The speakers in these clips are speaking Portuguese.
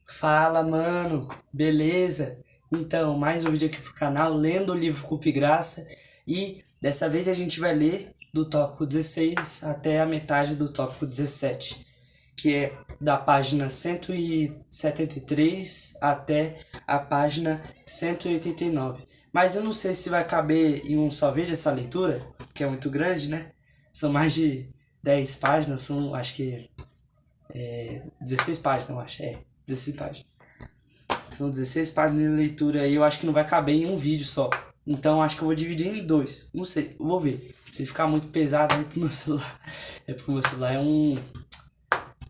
Fala, mano, beleza? Então, mais um vídeo aqui pro canal, lendo o livro Culpa e Graça. E dessa vez a gente vai ler do tópico 16 até a metade do tópico 17, que é da página 173 até a página 189. Mas eu não sei se vai caber em um só vídeo essa leitura, que é muito grande, né? São mais de 10 páginas, são acho que 16 páginas, eu acho. 16 páginas. São 16 páginas de leitura aí, eu acho que não vai caber em um vídeo só. Então acho que eu vou dividir em dois. Não sei, vou ver. Se ficar muito pesado aí pro meu celular. É porque o meu celular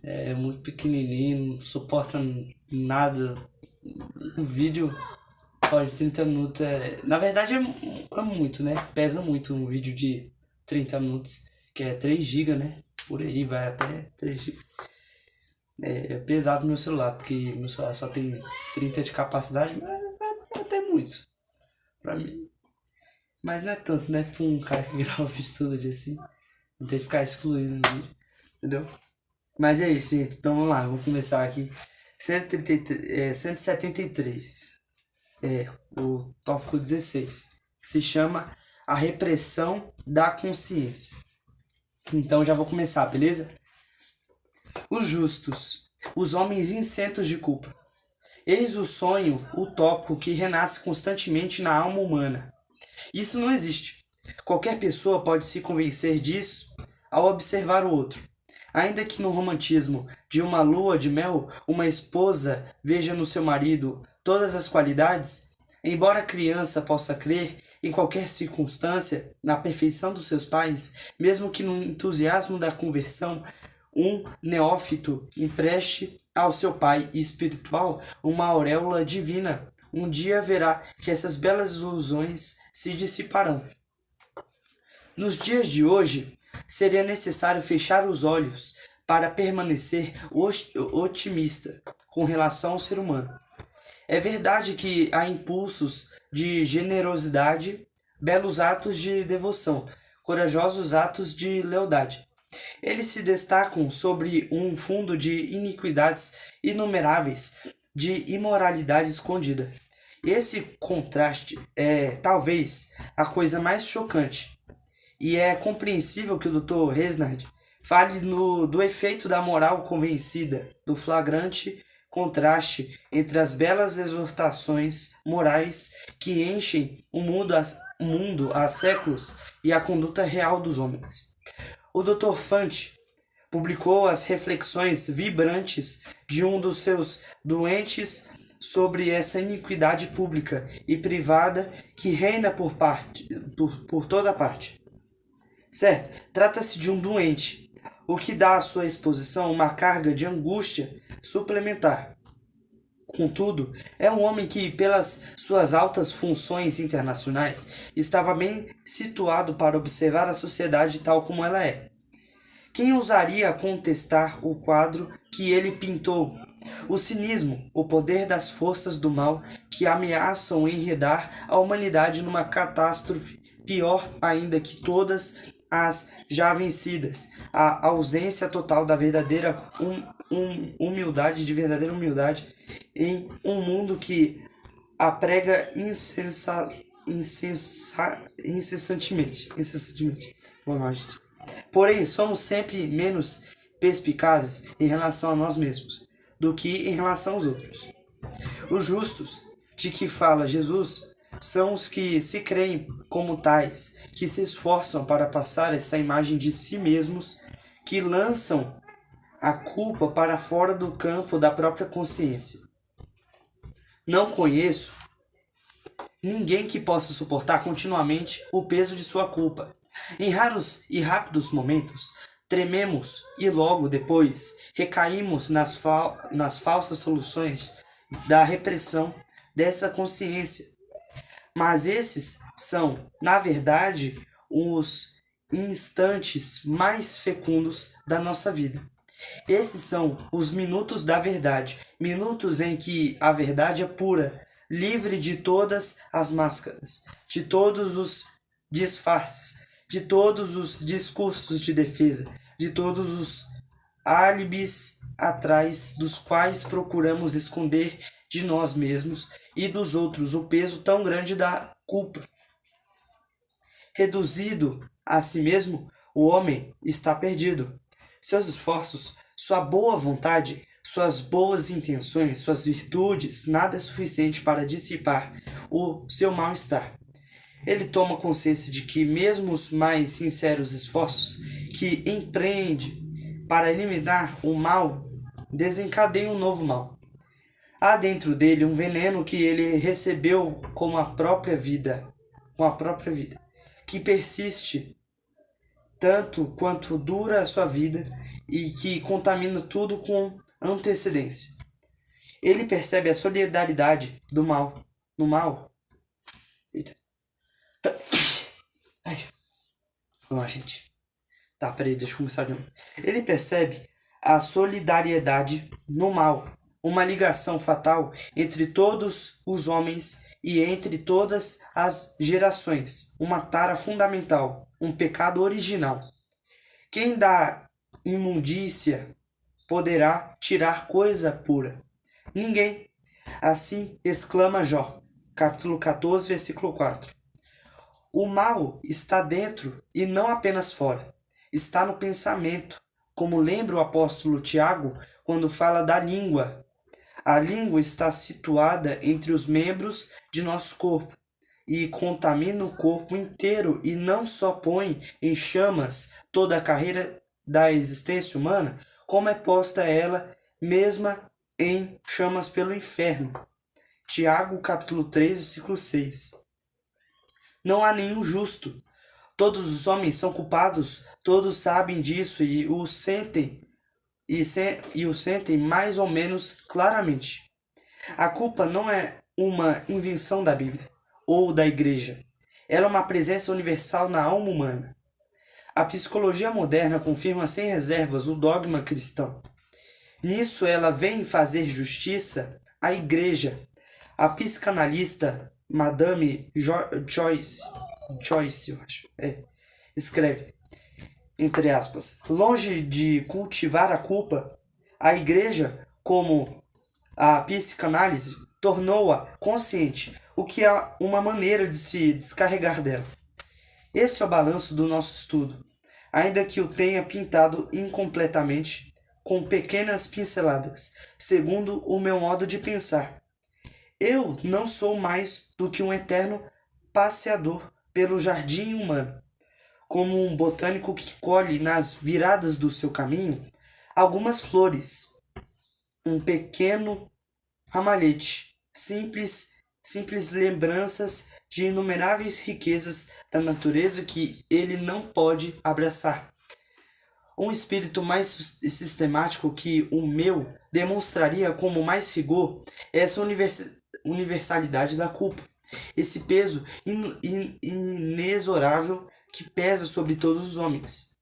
é muito pequenininho, não suporta nada. Um vídeo só de 30 minutos Na verdade é muito, né? Pesa muito um vídeo de 30 minutos, que é 3 GB, né? Por aí vai até 3 GB. É pesado no meu celular, porque meu celular só tem 30 de capacidade, mas é até muito pra mim. Mas não é tanto, né? Pra um cara que grava vídeo todo dia assim, não tem que ficar excluindo o vídeo, entendeu? Mas é isso, gente. Então vamos lá, vou começar aqui. 173. O tópico 16. Que se chama A Repressão da Consciência. Então já vou começar, beleza? Os justos, os homens isentos de culpa. Eis o sonho utópico que renasce constantemente na alma humana. Isso não existe. Qualquer pessoa pode se convencer disso ao observar o outro. Ainda que no romantismo de uma lua de mel, uma esposa veja no seu marido todas as qualidades, embora a criança possa crer, em qualquer circunstância, na perfeição dos seus pais, mesmo que no entusiasmo da conversão, um neófito empreste ao seu pai espiritual uma auréola divina. Um dia verá que essas belas ilusões se dissiparão. Nos dias de hoje, seria necessário fechar os olhos para permanecer otimista com relação ao ser humano. É verdade que há impulsos de generosidade, belos atos de devoção, corajosos atos de lealdade. Eles se destacam sobre um fundo de iniquidades inumeráveis, de imoralidade escondida. Esse contraste é, talvez, a coisa mais chocante. E é compreensível que o Dr. Resnard fale do efeito da moral convencida, do flagrante contraste entre as belas exortações morais que enchem o mundo há séculos e a conduta real dos homens. O Dr. Fante publicou as reflexões vibrantes de um dos seus doentes sobre essa iniquidade pública e privada que reina por toda parte. Certo, trata-se de um doente, o que dá à sua exposição uma carga de angústia suplementar. Contudo, é um homem que, pelas suas altas funções internacionais, estava bem situado para observar a sociedade tal como ela é. Quem ousaria contestar o quadro que ele pintou? O cinismo, o poder das forças do mal que ameaçam enredar a humanidade numa catástrofe pior ainda que todas as já vencidas, a ausência total da verdadeira humildade, de verdadeira humildade, em um mundo que a prega incessantemente. Vamos lá, gente. Porém, somos sempre menos perspicazes em relação a nós mesmos do que em relação aos outros. Os justos, de que fala Jesus, são os que se creem como tais, que se esforçam para passar essa imagem de si mesmos, que lançam a culpa para fora do campo da própria consciência. Não conheço ninguém que possa suportar continuamente o peso de sua culpa. Em raros e rápidos momentos, trememos e logo depois recaímos nas falsas soluções da repressão dessa consciência. Mas esses são, na verdade, os instantes mais fecundos da nossa vida. Esses são os minutos da verdade, minutos em que a verdade é pura, livre de todas as máscaras, de todos os disfarces, de todos os discursos de defesa, de todos os álibis atrás dos quais procuramos esconder de nós mesmos e dos outros o peso tão grande da culpa. Reduzido a si mesmo, o homem está perdido. Seus esforços, sua boa vontade, suas boas intenções, suas virtudes, nada é suficiente para dissipar o seu mal-estar. Ele toma consciência de que mesmo os mais sinceros esforços que empreende para eliminar o mal desencadeiam um novo mal. Há dentro dele um veneno que ele recebeu com a própria vida, que persiste tanto quanto dura a sua vida e que contamina tudo com antecedência. Ele percebe a solidariedade do mal, no mal. Eita. Ai. Vamos lá, gente. Tá, peraí, deixa eu começar de novo. Ele percebe a solidariedade no mal, uma ligação fatal entre todos os homens e entre todas as gerações, uma tara fundamental, um pecado original. Quem da imundícia poderá tirar coisa pura? Ninguém. Assim exclama Jó, capítulo 14, versículo 4. O mal está dentro e não apenas fora. Está no pensamento, como lembra o apóstolo Tiago quando fala da língua. A língua está situada entre os membros de nosso corpo e contamina o corpo inteiro e não só põe em chamas toda a carreira da existência humana, como é posta ela mesma em chamas pelo inferno. Tiago, capítulo 3, versículo 6. Não há nenhum justo. Todos os homens são culpados, todos sabem disso e o sentem mais ou menos claramente. A culpa não é uma invenção da Bíblia ou da Igreja. Ela é uma presença universal na alma humana. A psicologia moderna confirma sem reservas o dogma cristão. Nisso ela vem fazer justiça à Igreja. A psicanalista Madame Joyce, eu acho, escreve, entre aspas, longe de cultivar a culpa, a Igreja, como a psicanálise, tornou-a consciente, o que é uma maneira de se descarregar dela. Esse é o balanço do nosso estudo, ainda que o tenha pintado incompletamente, com pequenas pinceladas, segundo o meu modo de pensar. Eu não sou mais do que um eterno passeador pelo jardim humano, como um botânico que colhe nas viradas do seu caminho algumas flores, um pequeno ramalhete, simples lembranças de inumeráveis riquezas da natureza que ele não pode abraçar. Um espírito mais sistemático que o meu demonstraria como mais rigor essa universalidade da culpa, esse peso inexorável que pesa sobre todos os homens.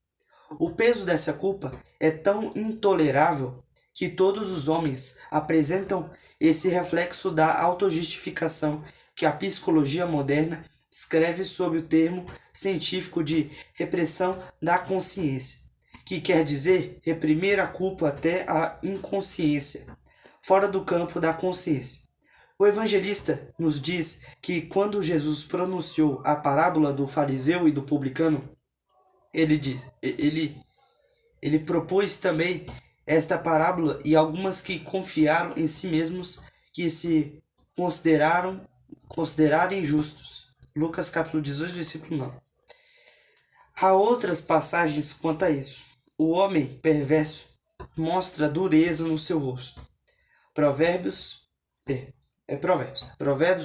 O peso dessa culpa é tão intolerável que todos os homens apresentam esse reflexo da autojustificação que a psicologia moderna descreve sob o termo científico de repressão da consciência, que quer dizer reprimir a culpa até a inconsciência, fora do campo da consciência. O evangelista nos diz que quando Jesus pronunciou a parábola do fariseu e do publicano, ele propôs também esta parábola e algumas que confiaram em si mesmos que se considerarem justos. Lucas capítulo 18, versículo 9. Há outras passagens quanto a isso. O homem perverso mostra dureza no seu rosto. Provérbios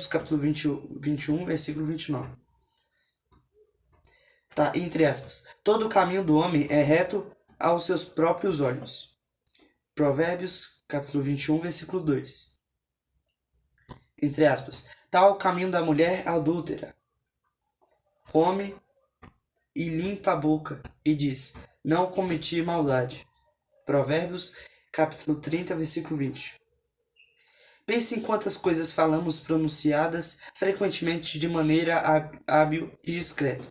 capítulo 21, versículo 29. Tá, entre aspas. Todo o caminho do homem é reto aos seus próprios olhos. Provérbios capítulo 21, versículo 2. Entre aspas. Tal o caminho da mulher adúltera. Come e limpa a boca e diz: não cometi maldade. Provérbios capítulo 30, versículo 20. Pense em quantas coisas falamos pronunciadas frequentemente de maneira hábil e discreta,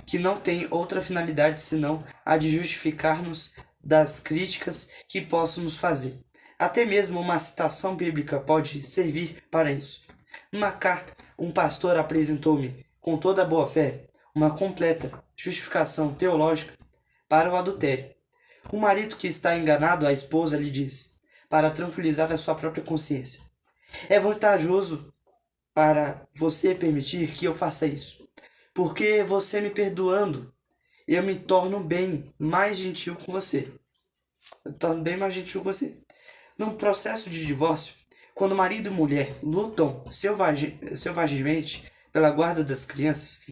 que não tem outra finalidade senão a de justificar-nos das críticas que possamos fazer. Até mesmo uma citação bíblica pode servir para isso. Numa carta, um pastor apresentou-me, com toda a boa fé, uma completa justificação teológica para o adultério. O marido que está enganado à esposa lhe diz, para tranquilizar a sua própria consciência: é vantajoso para você permitir que eu faça isso, porque você me perdoando, eu me torno bem mais gentil com você. Eu me torno bem mais gentil com você. Num processo de divórcio, quando marido e mulher lutam selvagemente pela guarda das crianças,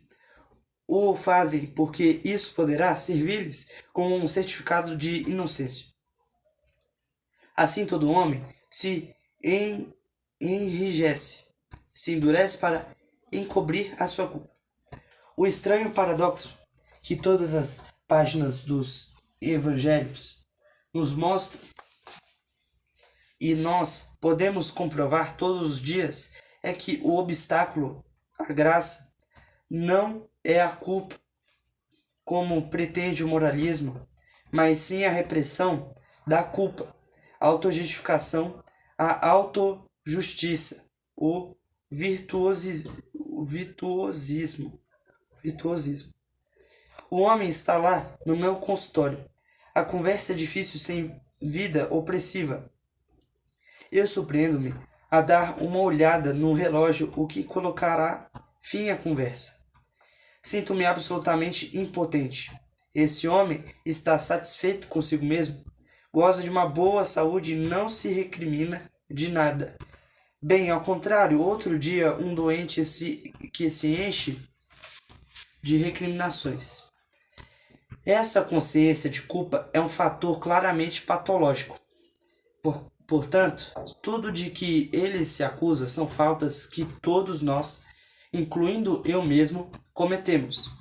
o fazem porque isso poderá servir-lhes como um certificado de inocência. Assim todo homem se enrijece, se endurece para encobrir a sua culpa. O estranho paradoxo que todas as páginas dos evangelhos nos mostram e nós podemos comprovar todos os dias é que o obstáculo à graça não é a culpa, como pretende o moralismo, mas sim a repressão da culpa, a autojustificação, a autojustiça, o virtuosismo. O homem está lá no meu consultório. A conversa é difícil sem vida opressiva. Eu surpreendo-me a dar uma olhada no relógio, o que colocará fim à conversa. Sinto-me absolutamente impotente. Esse homem está satisfeito consigo mesmo, goza de uma boa saúde e não se recrimina de nada. Bem, ao contrário, outro dia um doente que se enche de recriminações. Essa consciência de culpa é um fator claramente patológico. Portanto, tudo de que ele se acusa são faltas que todos nós, incluindo eu mesmo, cometemos.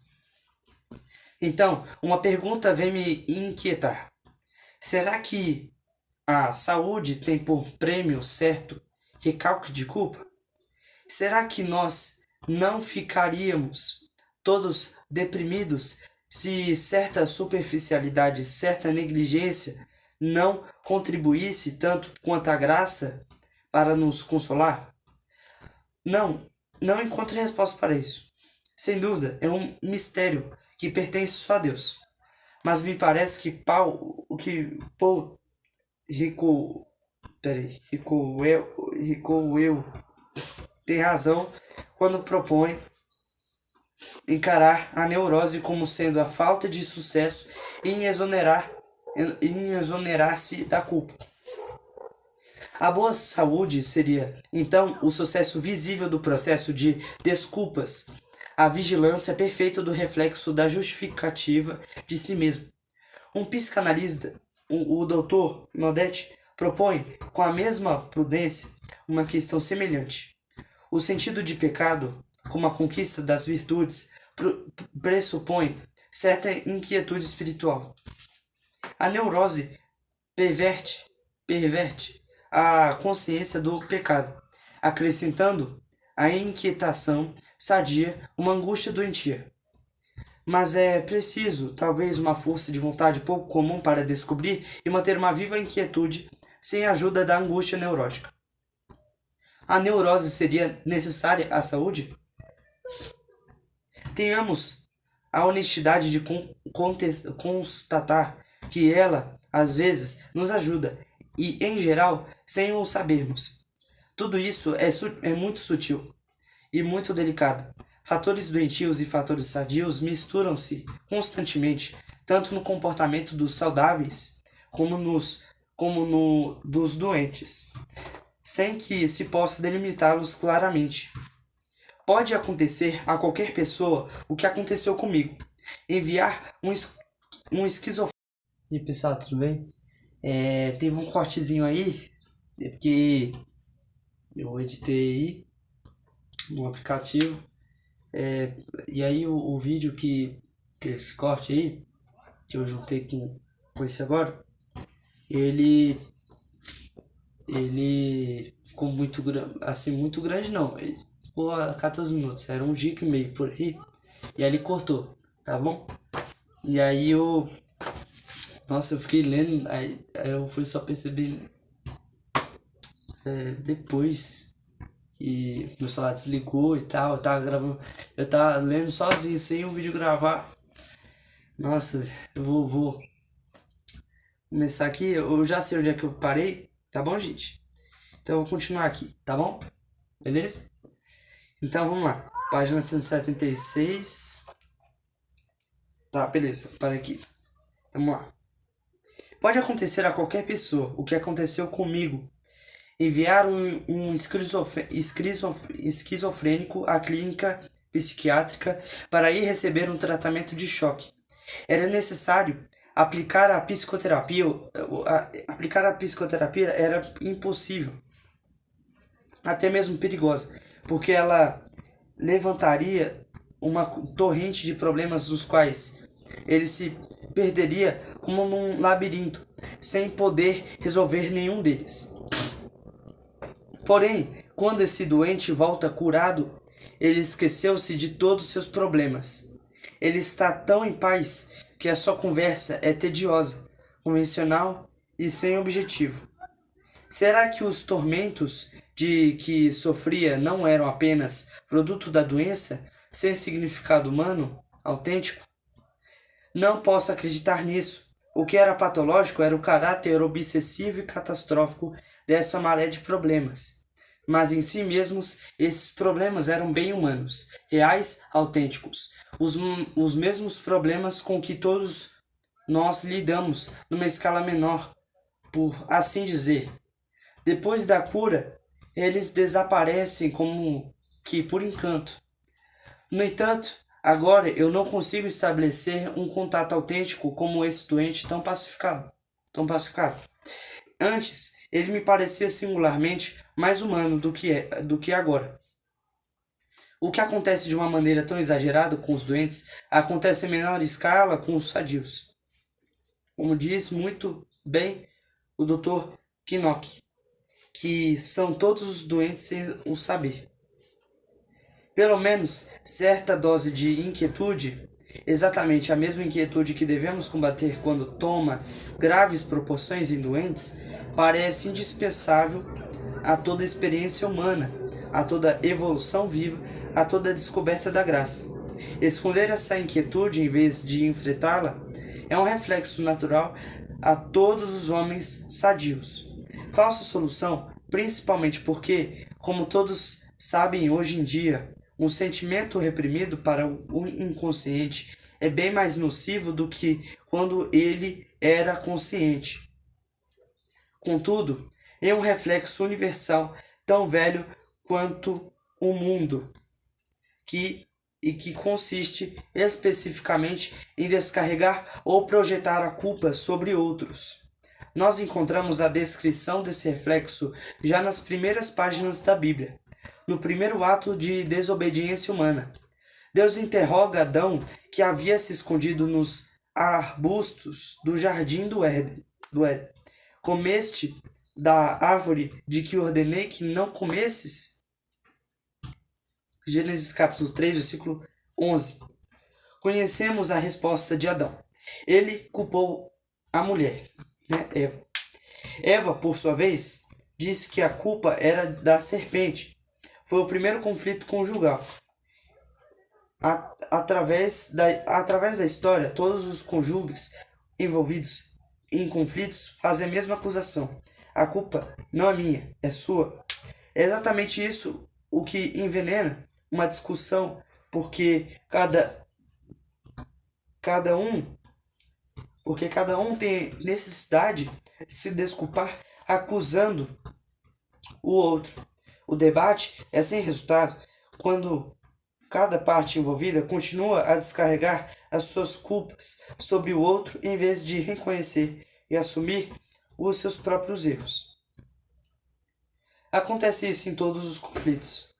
Então, uma pergunta vem me inquietar. Será que a saúde tem por prêmio certo recalque de culpa? Será que nós não ficaríamos todos deprimidos se certa superficialidade, certa negligência não contribuísse tanto quanto a graça para nos consolar? Não encontro resposta para isso. Sem dúvida, é um mistério que pertence só a Deus. Mas me parece que Paul Ricoeur tem razão quando propõe encarar a neurose como sendo a falta de sucesso em exonerar-se da culpa. A boa saúde seria, então, o sucesso visível do processo de desculpas, a vigilância perfeita do reflexo da justificativa de si mesmo. Um psicanalista, o Dr. Nodet, propõe, com a mesma prudência, uma questão semelhante. O sentido de pecado, como a conquista das virtudes, pressupõe certa inquietude espiritual. A neurose perverte a consciência do pecado, acrescentando à inquietação sadia uma angústia doentia. Mas é preciso, talvez, uma força de vontade pouco comum para descobrir e manter uma viva inquietude sem a ajuda da angústia neurótica. A neurose seria necessária à saúde? Tenhamos a honestidade de constatar que ela, às vezes, nos ajuda e, em geral, sem o sabermos. Tudo isso é muito sutil e muito delicado. Fatores doentios e fatores sadios misturam-se constantemente, tanto no comportamento dos saudáveis como no dos doentes, sem que se possa delimitá-los claramente. Pode acontecer a qualquer pessoa o que aconteceu comigo. Enviar um esquizofrênico. E aí, pessoal, tudo bem? Teve um cortezinho aí, porque eu editei aí no aplicativo. E aí o vídeo que esse corte aí, que eu juntei com esse agora, ele ficou muito grande, assim, muito grande não, ele ficou a 14 minutos, era 1,5 GB por aí, e aí ele cortou, tá bom? E aí Nossa, eu fiquei lendo, aí eu fui só perceber depois que meu celular desligou e tal, eu tava gravando, eu tava lendo sozinho, sem o vídeo gravar. Nossa, eu vou começar aqui, eu já sei onde é que eu parei, tá bom, gente? Então eu vou continuar aqui, tá bom? Beleza? Então vamos lá, página 176. Tá, beleza, para aqui. Vamos lá. Pode acontecer a qualquer pessoa o que aconteceu comigo. Enviar um esquizofrênico à clínica psiquiátrica para ir receber um tratamento de choque. Era necessário aplicar a psicoterapia. Aplicar a psicoterapia era impossível, até mesmo perigosa, porque ela levantaria uma torrente de problemas dos quais ele se perderia como num labirinto, sem poder resolver nenhum deles. Porém, quando esse doente volta curado, ele esqueceu-se de todos os seus problemas. Ele está tão em paz que a sua conversa é tediosa, convencional e sem objetivo. Será que os tormentos de que sofria não eram apenas produto da doença, sem significado humano, autêntico? Não posso acreditar nisso. O que era patológico era o caráter obsessivo e catastrófico dessa maré de problemas. Mas em si mesmos, esses problemas eram bem humanos, reais, autênticos. Os mesmos problemas com que todos nós lidamos numa escala menor, por assim dizer. Depois da cura, eles desaparecem como que por encanto. No entanto, agora eu não consigo estabelecer um contato autêntico como esse doente tão pacificado. Antes, ele me parecia singularmente mais humano do que agora. O que acontece de uma maneira tão exagerada com os doentes, acontece em menor escala com os sadios. Como diz muito bem o Dr. Kinnock, que são todos os doentes sem o saber. Pelo menos certa dose de inquietude, exatamente a mesma inquietude que devemos combater quando toma graves proporções em doentes, parece indispensável a toda experiência humana, a toda evolução viva, a toda descoberta da graça. Esconder essa inquietude em vez de enfrentá-la é um reflexo natural a todos os homens sadios. Falsa solução, principalmente porque, como todos sabem hoje em dia, um sentimento reprimido para o inconsciente é bem mais nocivo do que quando ele era consciente. Contudo, é um reflexo universal tão velho quanto o mundo, que consiste especificamente em descarregar ou projetar a culpa sobre outros. Nós encontramos a descrição desse reflexo já nas primeiras páginas da Bíblia, no primeiro ato de desobediência humana. Deus interroga Adão, que havia se escondido nos arbustos do jardim do Éden. Comeste da árvore de que ordenei que não comesses? Gênesis capítulo 3, versículo 11. Conhecemos a resposta de Adão. Ele culpou a mulher, Eva. Eva, por sua vez, disse que a culpa era da serpente. Foi o primeiro conflito conjugal. Através da história, todos os cônjuges envolvidos em conflitos fazem a mesma acusação. A culpa não é minha, é sua. É exatamente isso o que envenena uma discussão, porque cada um tem necessidade de se desculpar acusando o outro. O debate é sem resultado quando cada parte envolvida continua a descarregar as suas culpas sobre o outro em vez de reconhecer e assumir os seus próprios erros. Acontece isso em todos os conflitos.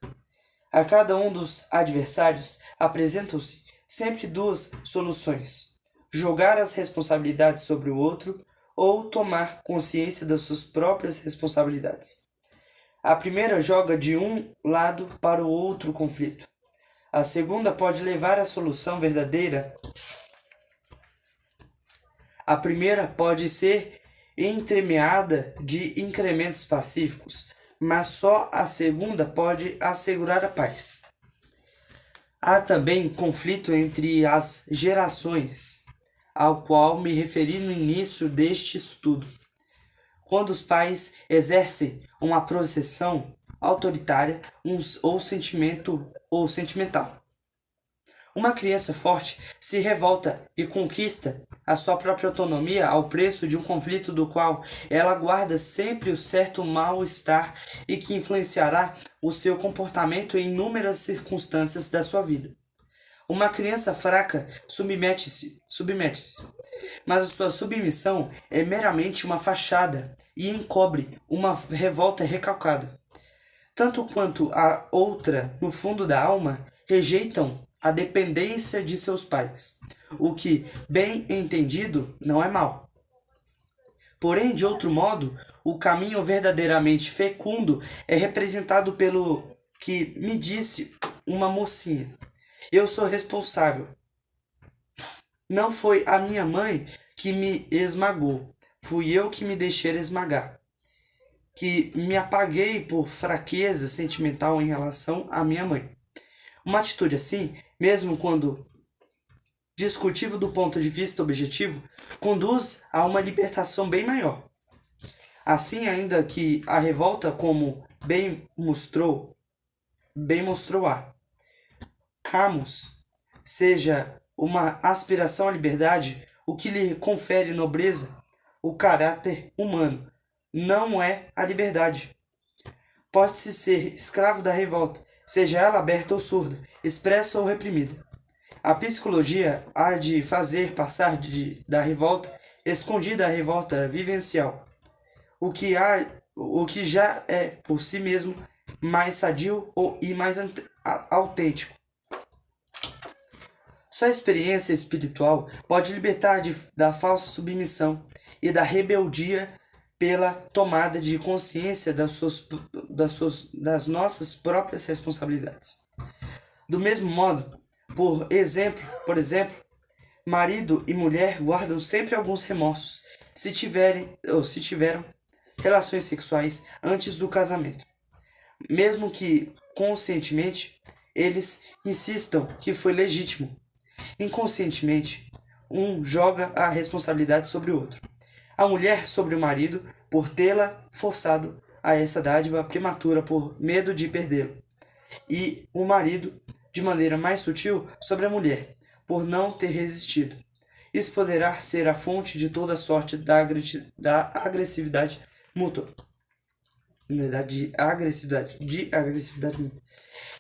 A cada um dos adversários apresentam-se sempre duas soluções: jogar as responsabilidades sobre o outro ou tomar consciência das suas próprias responsabilidades. A primeira joga de um lado para o outro conflito. A segunda pode levar à solução verdadeira A primeira pode ser entremeada de incrementos pacíficos, mas só a segunda pode assegurar a paz. Há também conflito entre as gerações, ao qual me referi no início deste estudo. Quando os pais exercem uma posição autoritária ou sentimental. Uma criança forte se revolta e conquista a sua própria autonomia ao preço de um conflito do qual ela guarda sempre o certo mal-estar e que influenciará o seu comportamento em inúmeras circunstâncias da sua vida. Uma criança fraca submete-se, mas a sua submissão é meramente uma fachada e encobre uma revolta recalcada. Tanto quanto a outra, no fundo da alma, rejeitam a dependência de seus pais, o que, bem entendido, não é mal. Porém, de outro modo, o caminho verdadeiramente fecundo é representado pelo que me disse uma mocinha: eu sou responsável. Não foi a minha mãe que me esmagou, fui eu que me deixei esmagar. Que me apaguei por fraqueza sentimental em relação à minha mãe. Uma atitude assim, mesmo quando discutível do ponto de vista objetivo, conduz a uma libertação bem maior. Assim, ainda que a revolta, como bem mostrou a Camus, seja uma aspiração à liberdade, o que lhe confere nobreza, o caráter humano, não é a liberdade. Pode-se ser escravo da revolta, seja ela aberta ou surda, expressa ou reprimida. A psicologia há de fazer passar da revolta escondida a revolta vivencial, o que já é por si mesmo mais sadio e mais autêntico. Sua experiência espiritual pode libertar da falsa submissão e da rebeldia pela tomada de consciência das nossas próprias responsabilidades. Do mesmo modo, por exemplo, marido e mulher guardam sempre alguns remorsos se tiveram relações sexuais antes do casamento, mesmo que conscientemente eles insistam que foi legítimo. Inconscientemente, um joga a responsabilidade sobre o outro. A mulher sobre o marido por tê-la forçado a essa dádiva prematura por medo de perdê-lo, e o marido, de maneira mais sutil, sobre a mulher, por não ter resistido. Isso poderá ser a fonte de toda sorte da agressividade mútua. De agressividade mútua.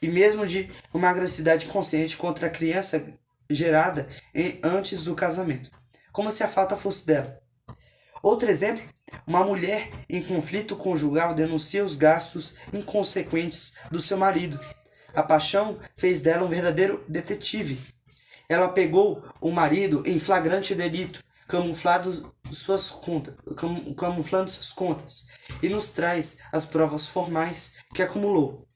E mesmo de uma agressividade consciente contra a criança gerada antes do casamento, como se a falta fosse dela. Outro exemplo, uma mulher em conflito conjugal denuncia os gastos inconsequentes do seu marido. A paixão fez dela um verdadeiro detetive. Ela pegou o marido em flagrante delito, camuflando suas contas, e nos traz as provas formais que acumulou.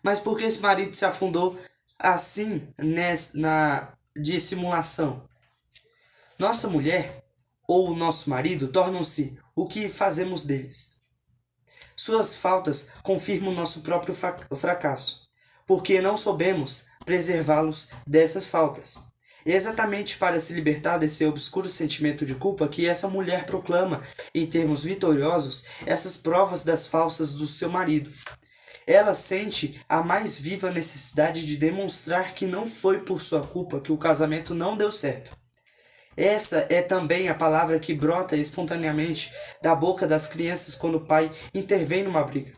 Mas por que esse marido se afundou assim na dissimulação? Nossa mulher ou nosso marido tornam-se o que fazemos deles. Suas faltas confirmam nosso próprio fracasso, porque não soubemos preservá-los dessas faltas. É exatamente para se libertar desse obscuro sentimento de culpa que essa mulher proclama, em termos vitoriosos, essas provas das falsas do seu marido. Ela sente a mais viva necessidade de demonstrar que não foi por sua culpa que o casamento não deu certo. Essa é também a palavra que brota espontaneamente da boca das crianças quando o pai intervém numa briga.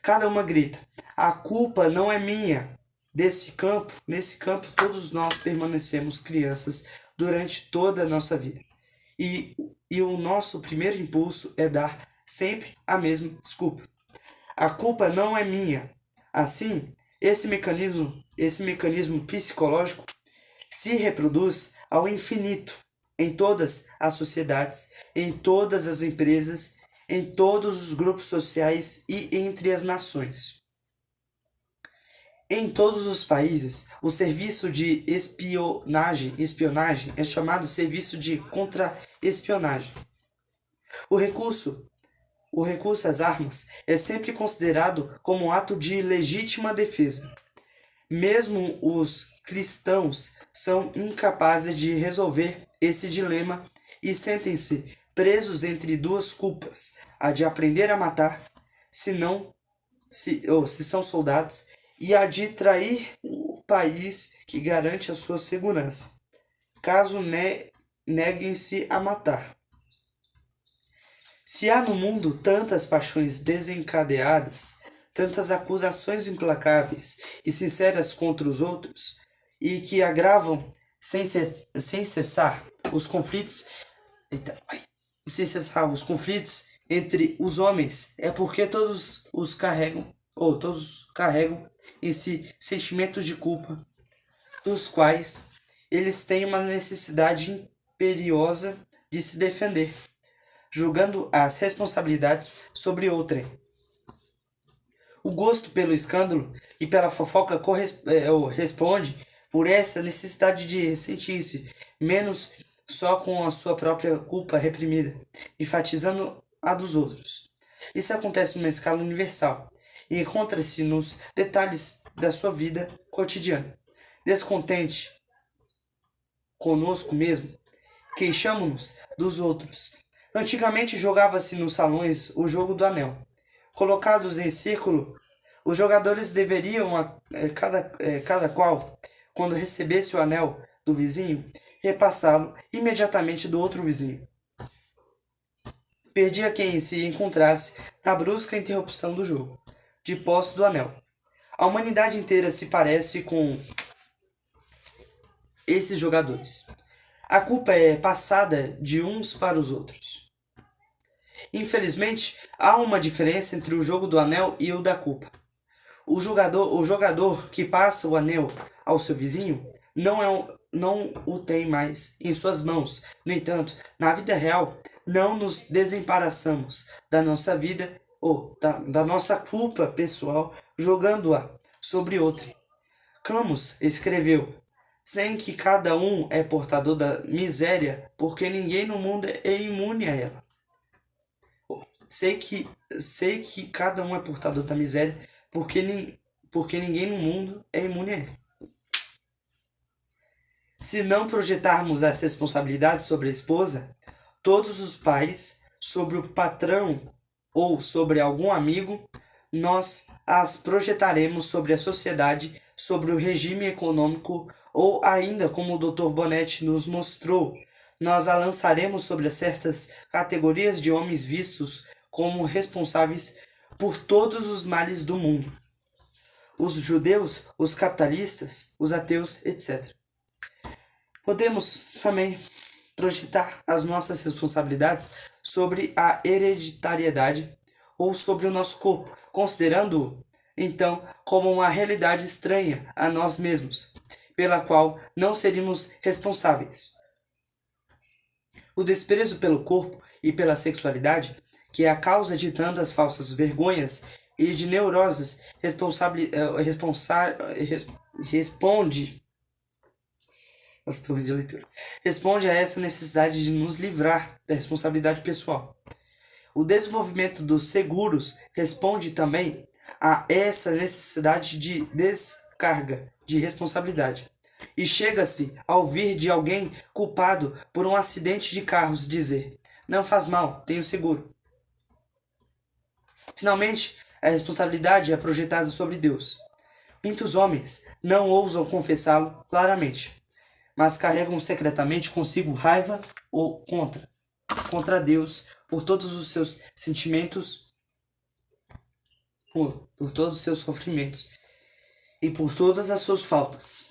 Cada uma grita: a culpa não é minha. Nesse campo, todos nós permanecemos crianças durante toda a nossa vida. E o nosso primeiro impulso é dar sempre a mesma desculpa. A culpa não é minha. Assim, esse mecanismo psicológico se reproduz ao infinito em todas as sociedades, em todas as empresas, em todos os grupos sociais e entre as nações. Em todos os países, o serviço de espionagem é chamado serviço de contra-espionagem. O recurso às armas é sempre considerado como um ato de legítima defesa. Mesmo os cristãos são incapazes de resolver esse dilema e sentem-se presos entre duas culpas: a de aprender a matar, se são soldados, e a de trair o país que garante a sua segurança, caso neguem-se a matar. Se há no mundo tantas paixões desencadeadas, tantas acusações implacáveis e sinceras contra os outros, e que agravam sem cessar os conflitos, entre os homens, é porque todos carregam em si sentimentos de culpa, dos quais eles têm uma necessidade imperiosa de se defender, julgando as responsabilidades sobre outrem. O gosto pelo escândalo e pela fofoca responde por essa necessidade de sentir-se menos só com a sua própria culpa reprimida, enfatizando a dos outros. Isso acontece numa escala universal e encontra-se nos detalhes da sua vida cotidiana. Descontente conosco mesmo, queixamo-nos dos outros. Antigamente jogava-se nos salões o jogo do anel. Colocados em círculo, os jogadores deveriam, cada qual, quando recebesse o anel do vizinho, repassá-lo imediatamente do outro vizinho. Perdia quem se encontrasse na brusca interrupção do jogo, de posse do anel. A humanidade inteira se parece com esses jogadores. A culpa é passada de uns para os outros. Infelizmente, há uma diferença entre o jogo do anel e o da culpa. O jogador que passa o anel ao seu vizinho não o tem mais em suas mãos. No entanto, na vida real, não nos desembaraçamos da nossa vida ou da nossa culpa pessoal jogando-a sobre outro. Camus escreveu: sem que cada um é portador da miséria, porque ninguém no mundo é imune a ela. Sei que cada um é portador da miséria, porque ninguém no mundo é imune a ela. Se não projetarmos as responsabilidades sobre a esposa, todos os pais, sobre o patrão ou sobre algum amigo, nós as projetaremos sobre a sociedade, sobre o regime econômico, ou ainda, como o Dr. Bonetti nos mostrou, nós a lançaremos sobre certas categorias de homens vistos como responsáveis por todos os males do mundo: os judeus, os capitalistas, os ateus, etc. Podemos também projetar as nossas responsabilidades sobre a hereditariedade ou sobre o nosso corpo, considerando-o, então, como uma realidade estranha a nós mesmos, pela qual não seríamos responsáveis. O desprezo pelo corpo e pela sexualidade, que é a causa de tantas falsas vergonhas e de neuroses, responde a essa necessidade de nos livrar da responsabilidade pessoal. O desenvolvimento dos seguros responde também a essa necessidade de descarga de responsabilidade. E chega-se a ouvir de alguém culpado por um acidente de carros dizer: não faz mal, tenho seguro. Finalmente, a responsabilidade é projetada sobre Deus. Muitos homens não ousam confessá-lo claramente, mas carregam secretamente consigo raiva ou contra Deus por todos os seus sentimentos, por todos os seus sofrimentos e por todas as suas faltas.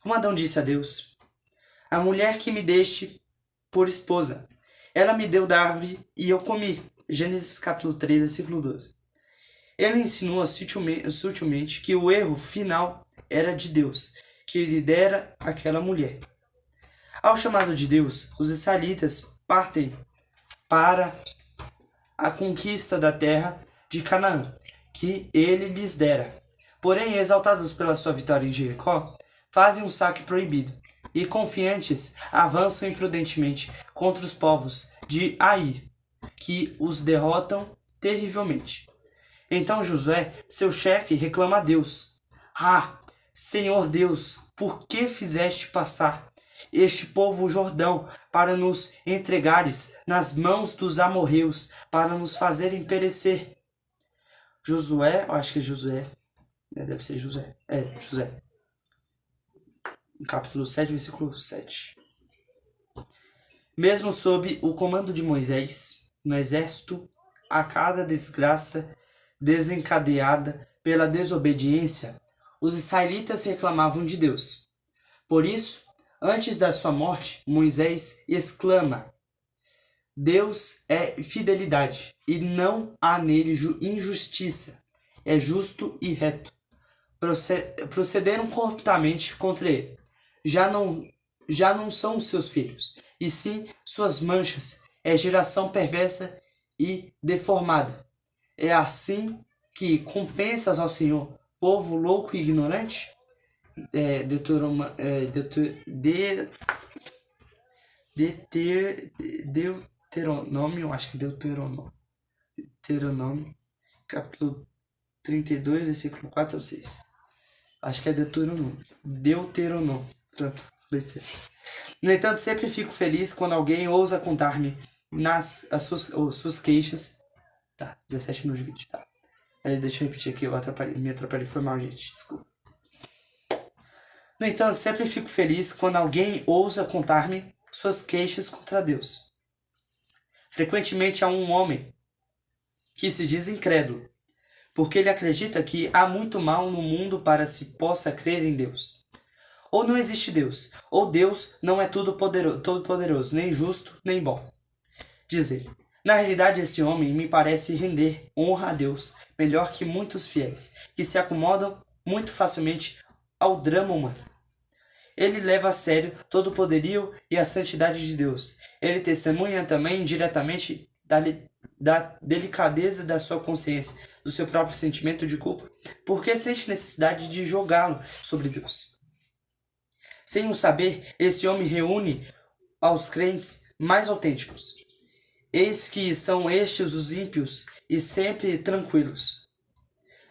Como Adão disse a Deus: a mulher que me deste por esposa, ela me deu da árvore e eu comi. Gênesis capítulo 3, versículo 12. Ele insinua sutilmente que o erro final era de Deus, que lhe dera aquela mulher. Ao chamado de Deus, os israelitas partem para a conquista da terra de Canaã, que ele lhes dera. Porém, exaltados pela sua vitória em Jericó, fazem um saque proibido, e confiantes avançam imprudentemente contra os povos de Ai, que os derrotam terrivelmente. Então Josué, seu chefe, reclama a Deus: Ah, Senhor Deus, por que fizeste passar este povo o Jordão para nos entregares nas mãos dos amorreus, para nos fazerem perecer? Josué, eu acho que é Josué, deve ser José, José. Capítulo 7, versículo 7. Mesmo sob o comando de Moisés, no exército, a cada desgraça desencadeada pela desobediência, os israelitas reclamavam de Deus. Por isso, antes da sua morte, Moisés exclama: Deus é fidelidade, e não há nele injustiça. É justo e reto. Procederam corruptamente contra ele. Já não são os seus filhos, e sim suas manchas. É geração perversa e deformada. É assim que compensas ao Senhor, povo louco e ignorante? Deuteronômio, acho que Deuteronômio, capítulo 32, versículo 4 ao 6. Acho que é Deuteronômio. Pronto, vai ser. No entanto, sempre fico feliz quando alguém ousa contar-me as suas queixas. Tá, 17 minutos de vídeo, tá. Peraí, deixa eu repetir aqui, me atrapalhei, foi mal, gente, desculpa. No entanto, sempre fico feliz quando alguém ousa contar-me suas queixas contra Deus. Frequentemente há um homem que se diz incrédulo, porque ele acredita que há muito mal no mundo para se possa crer em Deus. Ou não existe Deus, ou Deus não é todo-poderoso, nem justo, nem bom. Diz ele. Na realidade, esse homem me parece render honra a Deus melhor que muitos fiéis, que se acomodam muito facilmente ao drama humano. Ele leva a sério todo o poderio e a santidade de Deus. Ele testemunha também diretamente da delicadeza da sua consciência, do seu próprio sentimento de culpa, porque sente necessidade de jogá-lo sobre Deus. Sem o saber, esse homem reúne aos crentes mais autênticos. Eis que são estes os ímpios e sempre tranquilos.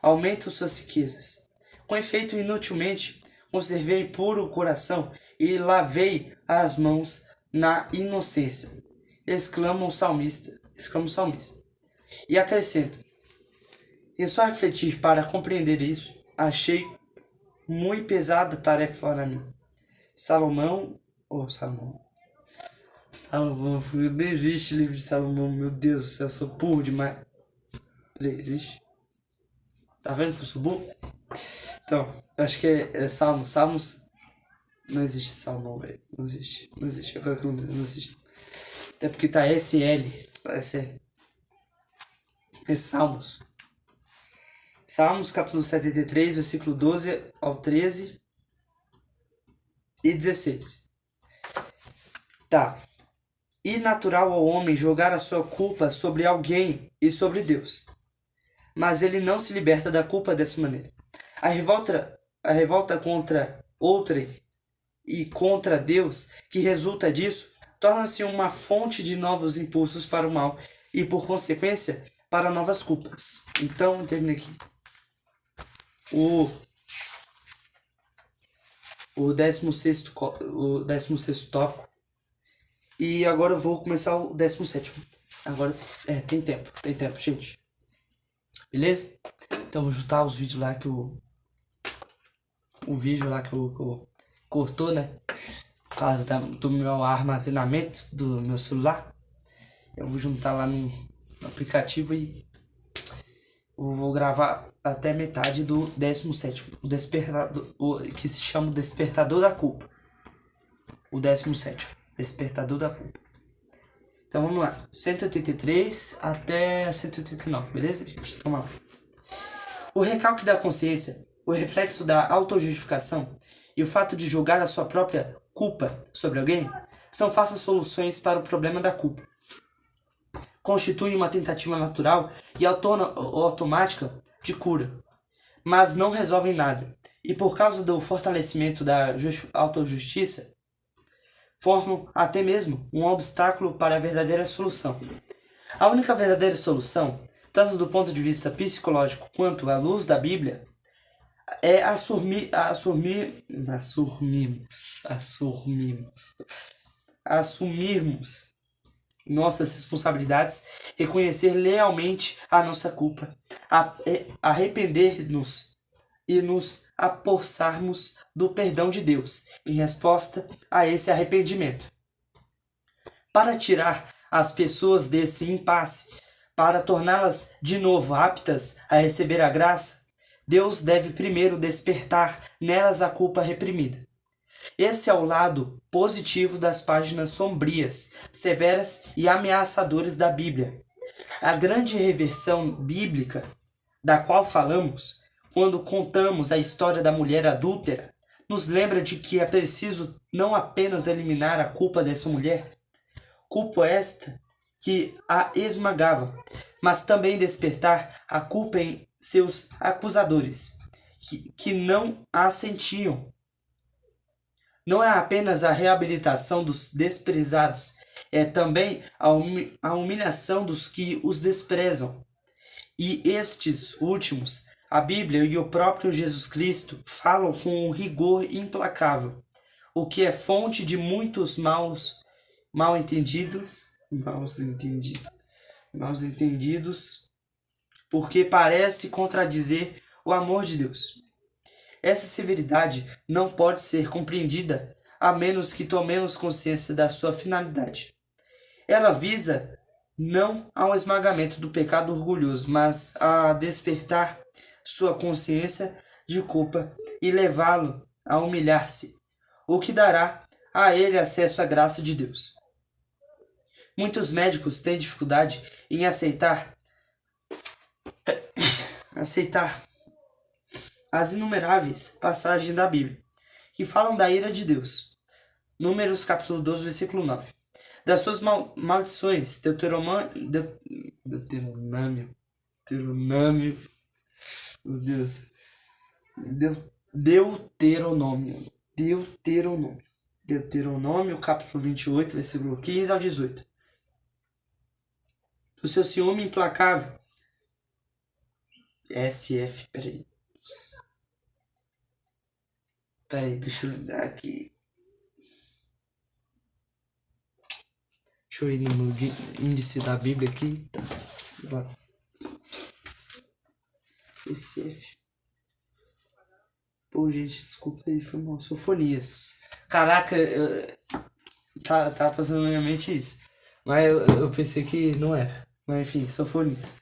Aumentam suas riquezas. Com efeito, inutilmente, conservei puro o coração e lavei as mãos na inocência. Exclama o salmista. E acrescenta: em só refletir para compreender isso, achei muito pesada tarefa para mim. Salomão, não existe livro de Salomão, meu Deus do céu, eu sou burro demais. Existe? Tá vendo que eu sou burro? Então, acho que é Salmos. Não existe Salmão, velho. Não existe. Agora que não existe. Até porque tá SL. Parece é Salmos. Salmos, capítulo 73, versículo 12 ao 13 e 16. Tá. E natural ao homem jogar a sua culpa sobre alguém e sobre Deus. Mas ele não se liberta da culpa dessa maneira. A revolta contra outrem e contra Deus, que resulta disso, torna-se uma fonte de novos impulsos para o mal e, por consequência, para novas culpas. Então, termino aqui. O 16º tópico. E agora eu vou começar o 17º. Agora, tem tempo, gente. Beleza? Então, vou juntar os vídeos lá que o vídeo lá que eu cortou, né? Por causa do meu armazenamento do meu celular. Eu vou juntar lá no aplicativo e eu vou gravar até metade do 17º. O despertador, que se chama o Despertador da Culpa. O 17º. Despertador da Culpa. Então vamos lá. 183 até 189, beleza, gente? Vamos lá. O recalque da consciência, o reflexo da autojustificação e o fato de julgar a sua própria culpa sobre alguém são fáceis soluções para o problema da culpa. constituem uma tentativa natural e automática de cura, mas não resolvem nada, e por causa do fortalecimento da autojustiça, formam até mesmo um obstáculo para a verdadeira solução. A única verdadeira solução, tanto do ponto de vista psicológico quanto à luz da Bíblia, é assumirmos nossas responsabilidades, reconhecer lealmente a nossa culpa, arrepender-nos e nos apossarmos do perdão de Deus em resposta a esse arrependimento. Para tirar as pessoas desse impasse, para torná-las de novo aptas a receber a graça, Deus deve primeiro despertar nelas a culpa reprimida. Esse é o lado positivo das páginas sombrias, severas e ameaçadoras da Bíblia. A grande reversão bíblica da qual falamos, quando contamos a história da mulher adúltera, nos lembra de que é preciso não apenas eliminar a culpa dessa mulher, culpa esta que a esmagava, mas também despertar a culpa em seus acusadores, que não a sentiam. Não é apenas a reabilitação dos desprezados, é também a humilhação dos que os desprezam. E estes últimos, a Bíblia e o próprio Jesus Cristo falam com um rigor implacável, o que é fonte de muitos maus entendidos, porque parece contradizer o amor de Deus. Essa severidade não pode ser compreendida a menos que tomemos consciência da sua finalidade. Ela visa não ao esmagamento do pecado orgulhoso, mas a despertar sua consciência de culpa e levá-lo a humilhar-se, o que dará a ele acesso à graça de Deus. Muitos médicos têm dificuldade em aceitar as inumeráveis passagens da Bíblia que falam da ira de Deus. Números capítulo 12, versículo 9. Das suas maldições, Deuteronômio, meu Deus, Deuteronômio capítulo 28, versículo 15 ao 18. Do seu ciúme implacável, Peraí, deixa eu olhar aqui. Deixa eu ir no índice da Bíblia aqui. Tá. Bora. SF. Pô, gente, desculpa aí, foi mal. Sofonias. Caraca, tá passando na minha mente isso. Mas eu pensei que não era. Mas enfim, Sofonias.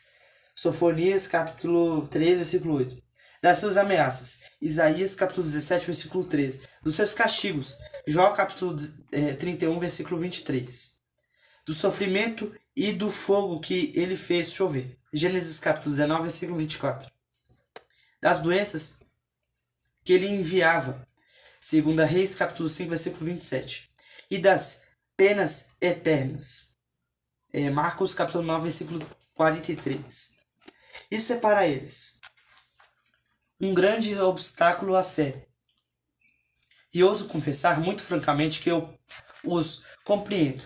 Sofonias, capítulo 3, versículo 8. Das suas ameaças, Isaías capítulo 17, versículo 13. Dos seus castigos, Jó capítulo 31, versículo 23. Do sofrimento e do fogo que ele fez chover, Gênesis capítulo 19, versículo 24. Das doenças que ele enviava, 2 Reis capítulo 5, versículo 27. E das penas eternas, Marcos capítulo 9, versículo 43. Isso é para eles um grande obstáculo à fé. E ouso confessar muito francamente que eu os compreendo.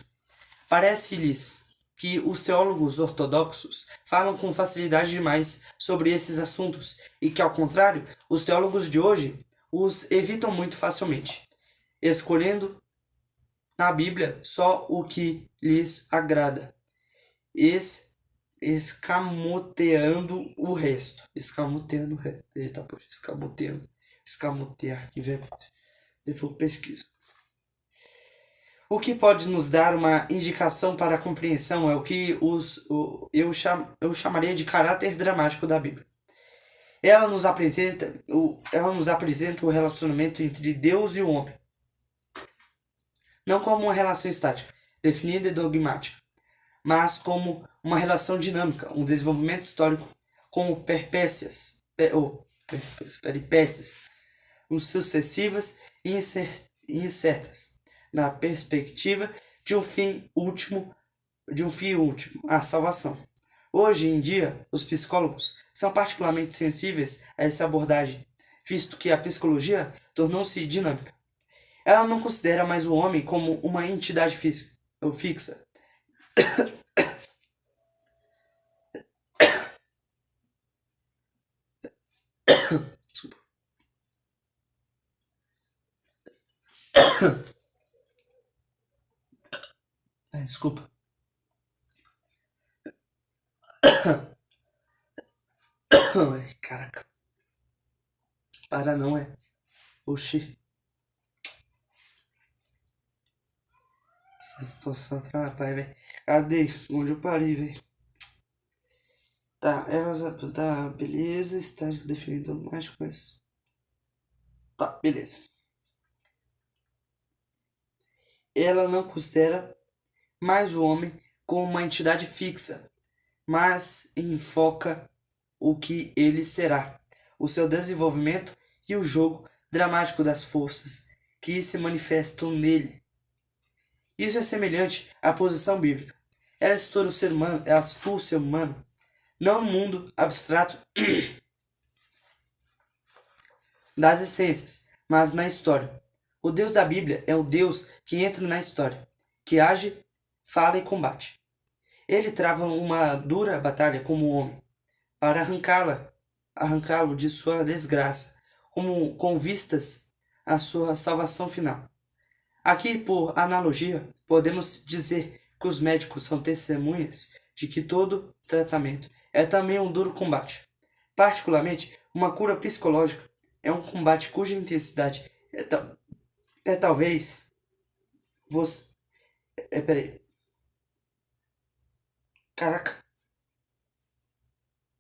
Parece-lhes que os teólogos ortodoxos falam com facilidade demais sobre esses assuntos e que, ao contrário, os teólogos de hoje os evitam muito facilmente, escolhendo na Bíblia só o que lhes agrada, escamoteando o resto. Eita, poxa, escamotear, que vergonha. Depois eu pesquiso. O que pode nos dar uma indicação para a compreensão é o que eu chamaria de caráter dramático da Bíblia. Ela nos apresenta o relacionamento entre Deus e o homem, não como uma relação estática, definida e dogmática, mas como uma relação dinâmica, um desenvolvimento histórico com peripécias sucessivas e incertas, na perspectiva de um fim último de um fim último, a salvação. Hoje em dia, os psicólogos são particularmente sensíveis a essa abordagem, visto que a psicologia tornou-se dinâmica. Ela não considera mais o homem como uma entidade física ou fixa. Desculpa. Desculpa. Caraca. Para não, é. Oxi. Essa situação atrapalha, velho. Cadê? Onde eu parei, velho? Tá, elas. Tá, beleza. Está definindo mais coisas. Tá, beleza. Ela não considera mais o homem como uma entidade fixa, mas enfoca o que ele será, o seu desenvolvimento e o jogo dramático das forças que se manifestam nele. Isso é semelhante à posição bíblica. Ela situa o ser humano não no mundo abstrato das essências, mas na história. O Deus da Bíblia é o Deus que entra na história, que age, fala e combate. Ele trava uma dura batalha como homem, para arrancá-lo de sua desgraça, com vistas à sua salvação final. Aqui, por analogia, podemos dizer que os médicos são testemunhas de que todo tratamento é também um duro combate. Particularmente, uma cura psicológica é um combate cuja intensidade talvez você. Peraí. Caraca.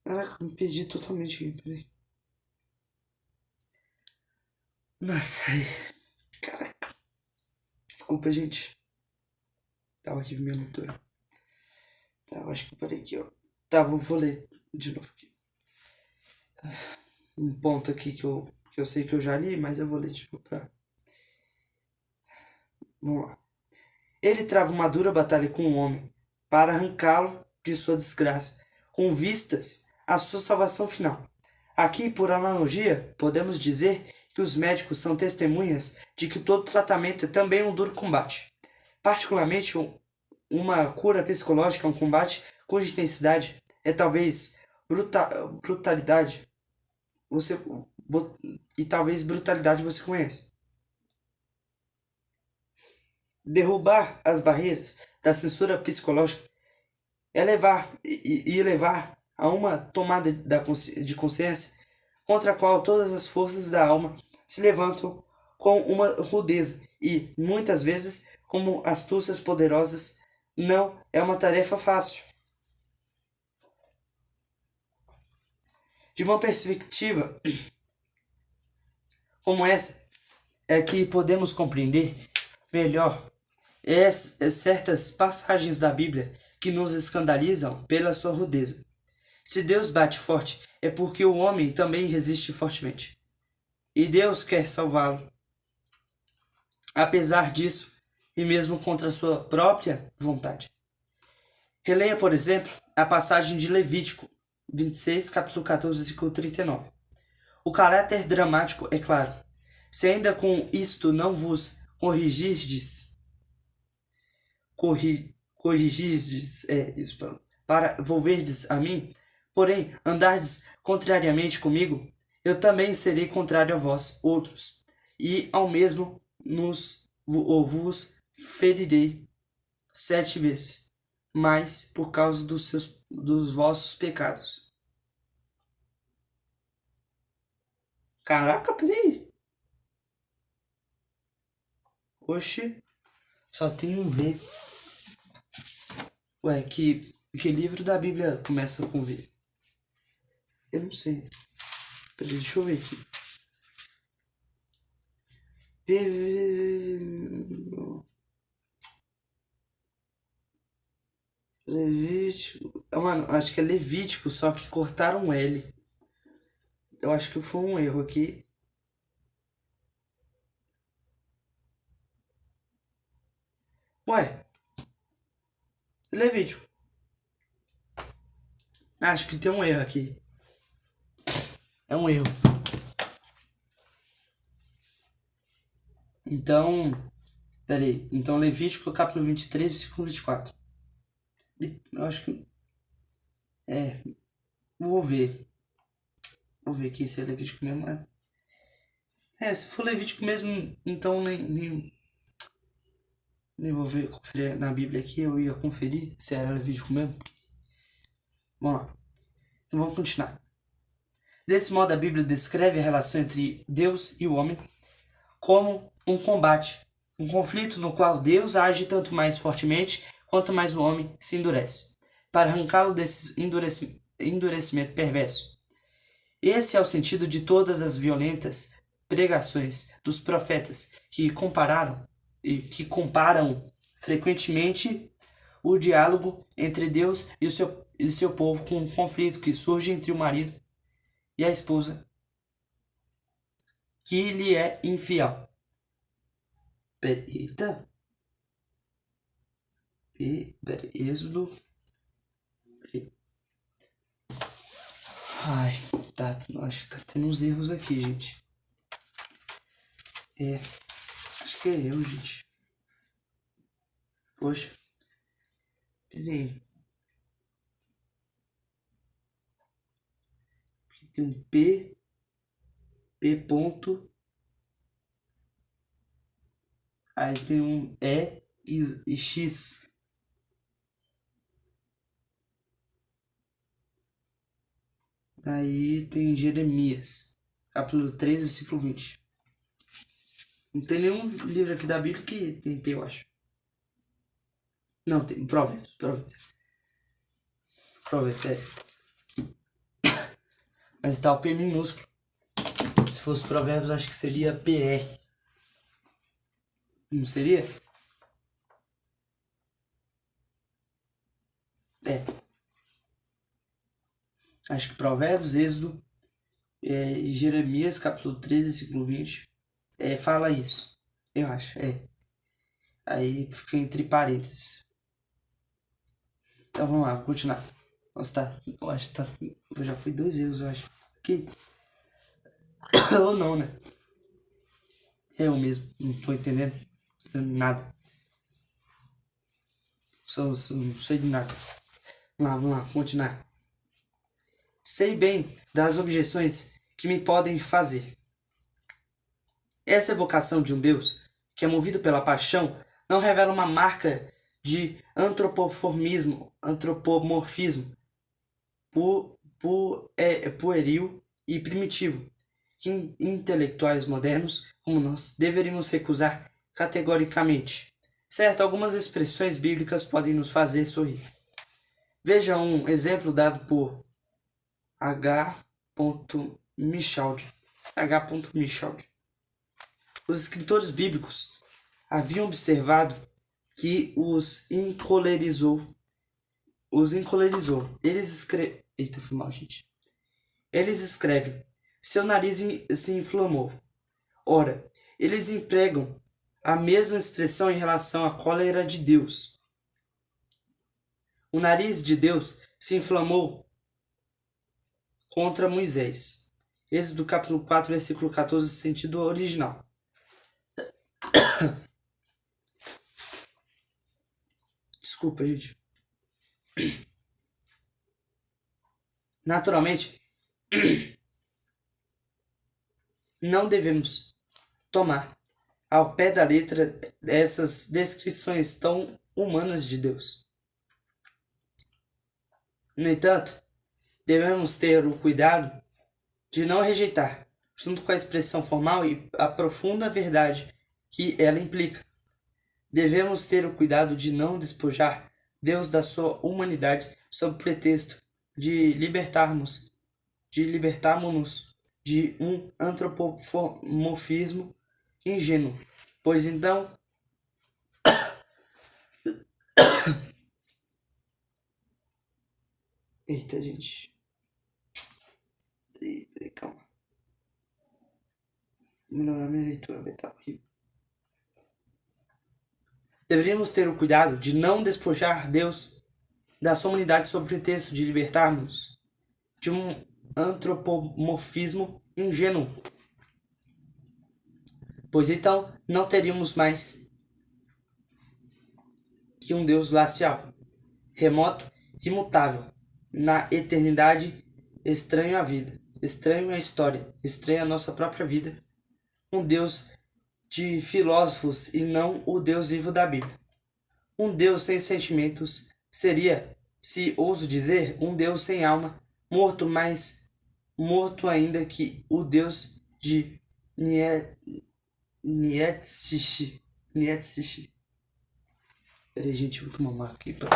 Caraca, me perdi totalmente aqui, peraí. Nossa, ai. Caraca. Desculpa, gente. Tava aqui minha leitura. Tá, eu acho que eu parei aqui, ó. Tá, vou ler de novo aqui. Um ponto aqui que eu sei que eu já li, mas eu vou ler de novo pra. Vamos lá. Ele trava uma dura batalha com o homem para arrancá-lo de sua desgraça, com vistas à sua salvação final. Aqui, por analogia, podemos dizer que os médicos são testemunhas de que todo tratamento é também um duro combate. Particularmente, uma cura psicológica é um combate cuja intensidade é talvez brutalidade. E talvez brutalidade você conhece. Derrubar as barreiras da censura psicológica é levar a uma tomada de consciência contra a qual todas as forças da alma se levantam com uma rudeza e, muitas vezes, como astúcias poderosas. Não é uma tarefa fácil. De uma perspectiva como essa, é que podemos compreender melhor certas passagens da Bíblia que nos escandalizam pela sua rudeza. Se Deus bate forte, é porque o homem também resiste fortemente. E Deus quer salvá-lo. Apesar disso, e mesmo contra sua própria vontade. Releia, por exemplo, a passagem de Levítico 26, capítulo 14, versículo 39. O caráter dramático é claro. Se ainda com isto não vos corrigirdes, para volverdes a mim, porém andardes contrariamente comigo, eu também serei contrário a vós, outros, e ao mesmo vos ferirei 7 vezes, mais por causa dos vossos pecados. Caraca, peraí. Oxi, só tem um V. Ué, que livro da Bíblia começa com V? Eu não sei. Peraí, deixa eu ver aqui. Levítico. Mano, acho que é Levítico, só que cortaram um L. Eu acho que foi um erro aqui. Ué. Levítico. Acho que tem um erro aqui. É um erro. Então, peraí. Então, Levítico, capítulo 23, versículo 24. Eu acho que... Vou ver. Vou ver aqui se é Levítico mesmo. Se for Levítico mesmo, então nem vou ver, conferir na Bíblia aqui. Eu ia conferir se era Levítico mesmo. Vamos lá. Então vamos continuar. Desse modo, a Bíblia descreve a relação entre Deus e o homem como um combate, um conflito no qual Deus age tanto mais fortemente quanto mais o homem se endurece, para arrancá-lo desse endurecimento perverso. Esse é o sentido de todas as violentas pregações dos profetas que comparam frequentemente o diálogo entre Deus e o seu povo com um conflito que surge entre o marido e a esposa que lhe é infiel. Eita. Êxodo. Ai, tá. Acho que tá tendo uns erros aqui, gente. Acho que é eu, gente. Poxa. Peraí. Tem um P ponto. Aí tem um E X. Aí tem Jeremias, capítulo 3, versículo 20. Não tem nenhum livro aqui da Bíblia que tem P, eu acho. Não, tem Provérbios, Mas tá o P minúsculo. Se fosse Provérbios, acho que seria PR. Não seria? Acho que Provérbios, Êxodo, Jeremias, capítulo 13, versículo 20, fala isso. Eu acho, Aí fica entre parênteses. Então vamos lá, vou continuar. Nossa, tá. Eu acho que tá. Eu já fui 2 erros, eu acho. Aqui. Ou não, né? Eu mesmo. Não tô entendendo nada. Não sei de nada. Vamos lá, continuar. Sei bem das objeções que me podem fazer. Essa evocação de um Deus que é movido pela paixão não revela uma marca de antropomorfismo pueril e primitivo, que intelectuais modernos como nós deveríamos recusar categoricamente. Certo, algumas expressões bíblicas podem nos fazer sorrir. Veja um exemplo dado por H. Michaldi. Os escritores bíblicos haviam observado que os encolerizou. Eita, foi mal, gente. Eles escrevem: seu nariz se inflamou. Ora, eles empregam a mesma expressão em relação à cólera de Deus. O nariz de Deus se inflamou contra Moisés. Êxodo capítulo 4, versículo 14, sentido original. Desculpa, gente. Naturalmente, não devemos tomar ao pé da letra essas descrições tão humanas de Deus. No entanto, devemos ter o cuidado de não rejeitar, junto com a expressão formal e a profunda verdade que ela implica. Devemos ter o cuidado de não despojar Deus da sua humanidade sob pretexto de libertarmos-nos de um antropomorfismo ingênuo, pois então eita, gente. Peraí, calma. Vou melhorar minha leitura, vai estar horrível. Deveríamos ter o cuidado de não despojar Deus da sua humanidade sob o pretexto de libertar-nos de um antropomorfismo ingênuo, pois então não teríamos mais que um Deus glacial, remoto e imutável, na eternidade, estranho à vida, estranho à história, estranho à nossa própria vida, um Deus de filósofos e não o Deus vivo da Bíblia. Um Deus sem sentimentos seria, se ouso dizer, um Deus sem alma, morto, mais morto ainda que o Deus de Nietzsche. Peraí, gente, vou tomar uma aqui. Pronto.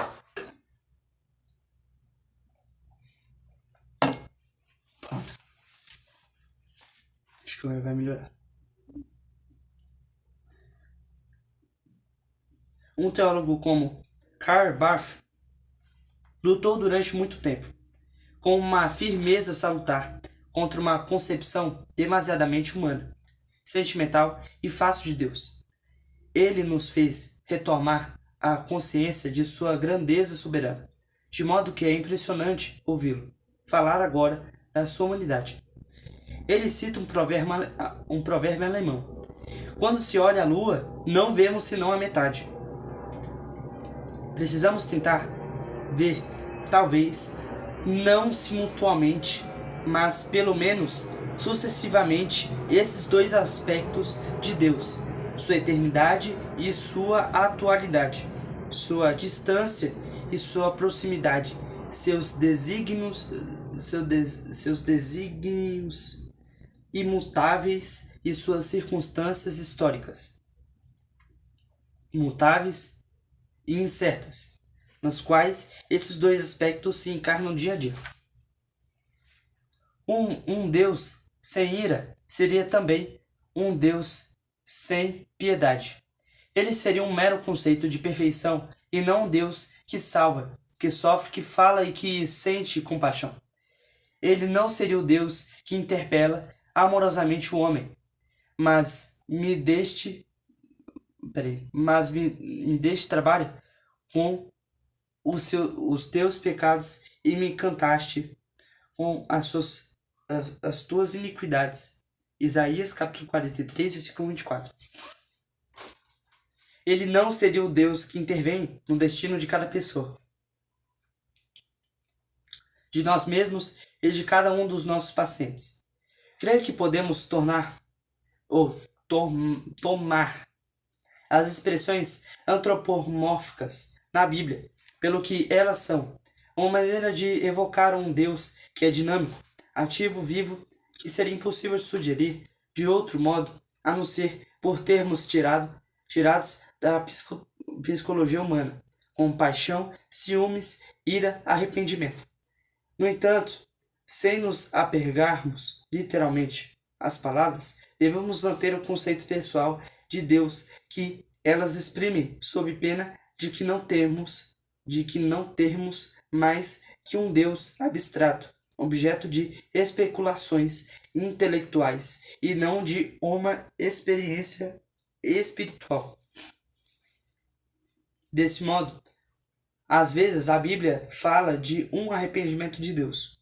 Acho que agora vai melhorar. Um teólogo como Karl Barth lutou durante muito tempo, com uma firmeza salutar, contra uma concepção demasiadamente humana, sentimental e fácil de Deus. Ele nos fez retomar a consciência de sua grandeza soberana, de modo que é impressionante ouvi-lo falar agora da sua humanidade. Ele cita um provérbio alemão. Quando se olha a lua, não vemos senão a metade. Precisamos tentar ver, talvez, não simultaneamente, mas pelo menos sucessivamente, esses dois aspectos de Deus, sua eternidade e sua atualidade, sua distância e sua proximidade, seus desígnios imutáveis e suas circunstâncias históricas, imutáveis e incertas, nas quais esses dois aspectos se encarnam dia a dia. Um Deus sem ira seria também um Deus sem piedade. Ele seria um mero conceito de perfeição e não um Deus que salva, que sofre, que fala e que sente compaixão. Ele não seria o Deus que interpela amorosamente o homem, mas me deste trabalho com os teus pecados e me cantaste com as tuas iniquidades. Isaías capítulo 43, versículo 24. Ele não seria o Deus que intervém no destino de cada pessoa, de nós mesmos e de cada um dos nossos pacientes. Creio que podemos tomar as expressões antropomórficas na Bíblia pelo que elas são, uma maneira de evocar um Deus que é dinâmico, ativo, vivo, que seria impossível de sugerir de outro modo, a não ser por termos tirados da psicologia humana, como paixão, ciúmes, ira, arrependimento. No entanto, sem nos apegarmos literalmente às palavras, devemos manter o conceito pessoal de Deus que elas exprimem, sob pena de que não termos mais que um Deus abstrato, objeto de especulações intelectuais e não de uma experiência espiritual. Desse modo, às vezes a Bíblia fala de um arrependimento de Deus.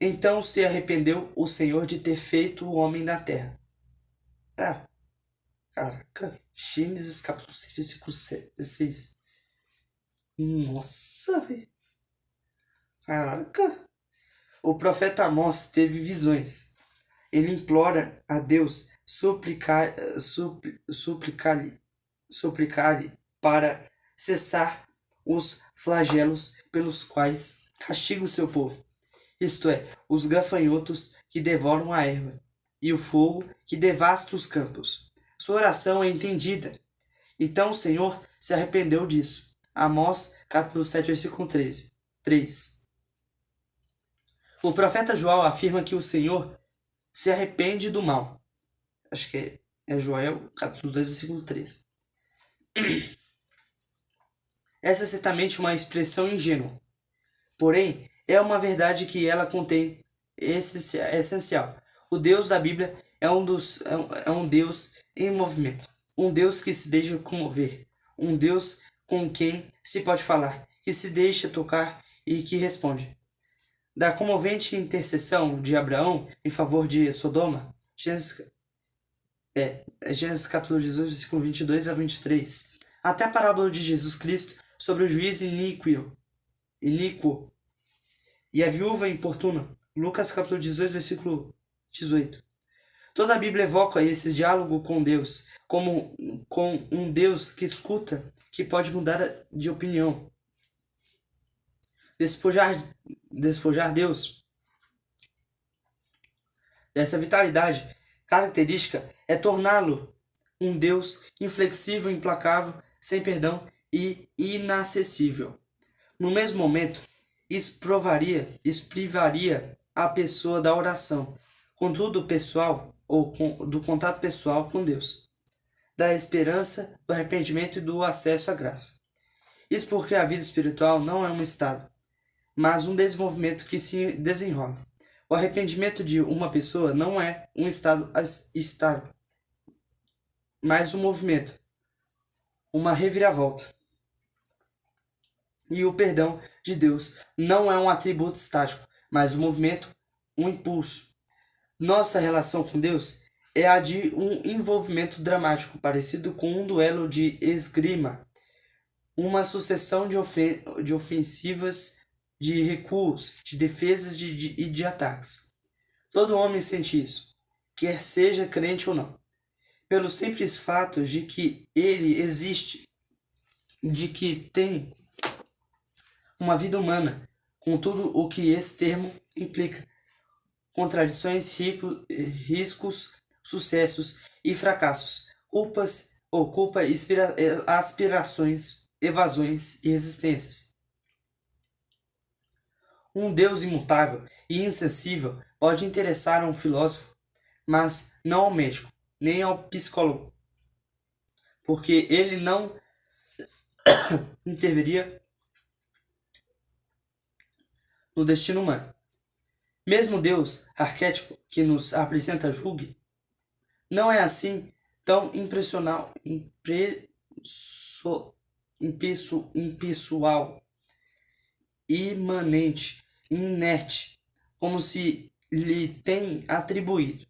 Então se arrependeu o Senhor de ter feito o homem da terra. Caraca, Gênesis capítulo 6, versículo 6. Nossa, velho. Caraca. O profeta Amós teve visões. Ele implora a Deus suplicar-lhe para cessar os flagelos pelos quais castiga o seu povo, isto é, os gafanhotos que devoram a erva e o fogo que devasta os campos. Sua oração é entendida. Então o Senhor se arrependeu disso. Amós, capítulo 7, versículo 3. O profeta Joel afirma que o Senhor se arrepende do mal. Acho que é Joel, capítulo 2, versículo 3. Essa é certamente uma expressão ingênua. Porém, é uma verdade que ela contém essencial. O Deus da Bíblia é um Deus em movimento. Um Deus que se deixa comover. Um Deus com quem se pode falar que se deixa tocar e que responde. Da comovente intercessão de Abraão em favor de Sodoma, Gênesis capítulo 18, versículo 22 a 23, até a parábola de Jesus Cristo sobre o juiz iníquo e a viúva importuna, Lucas capítulo 18, versículo 18. Toda a Bíblia evoca esse diálogo com Deus, como com um Deus que escuta, que pode mudar de opinião. Despojar Deus dessa vitalidade característica é torná-lo um Deus inflexível, implacável, sem perdão e inacessível. No mesmo momento, isso privaria a pessoa da oração, contudo pessoal ou do contato pessoal com Deus, da esperança, do arrependimento e do acesso à graça. Isso porque a vida espiritual não é um estado, mas um desenvolvimento que se desenrola. O arrependimento de uma pessoa não é um estado estável, mas um movimento, uma reviravolta. E o perdão de Deus não é um atributo estático, mas um movimento, um impulso. Nossa relação com Deus é a de um envolvimento dramático, parecido com um duelo de esgrima, uma sucessão de ofensivas, de recuos, de defesas e de ataques. Todo homem sente isso, quer seja crente ou não, pelo simples fato de que ele existe, de que tem uma vida humana, com tudo o que esse termo implica, contradições, riscos, sucessos e fracassos, culpa, aspirações, evasões e resistências. Um Deus imutável e insensível pode interessar a um filósofo, mas não ao médico, nem ao psicólogo, porque ele não interviria no destino humano. Mesmo Deus arquétipo que nos apresenta julgue, não é assim tão impessoal, imanente, inerte, como se lhe tem atribuído.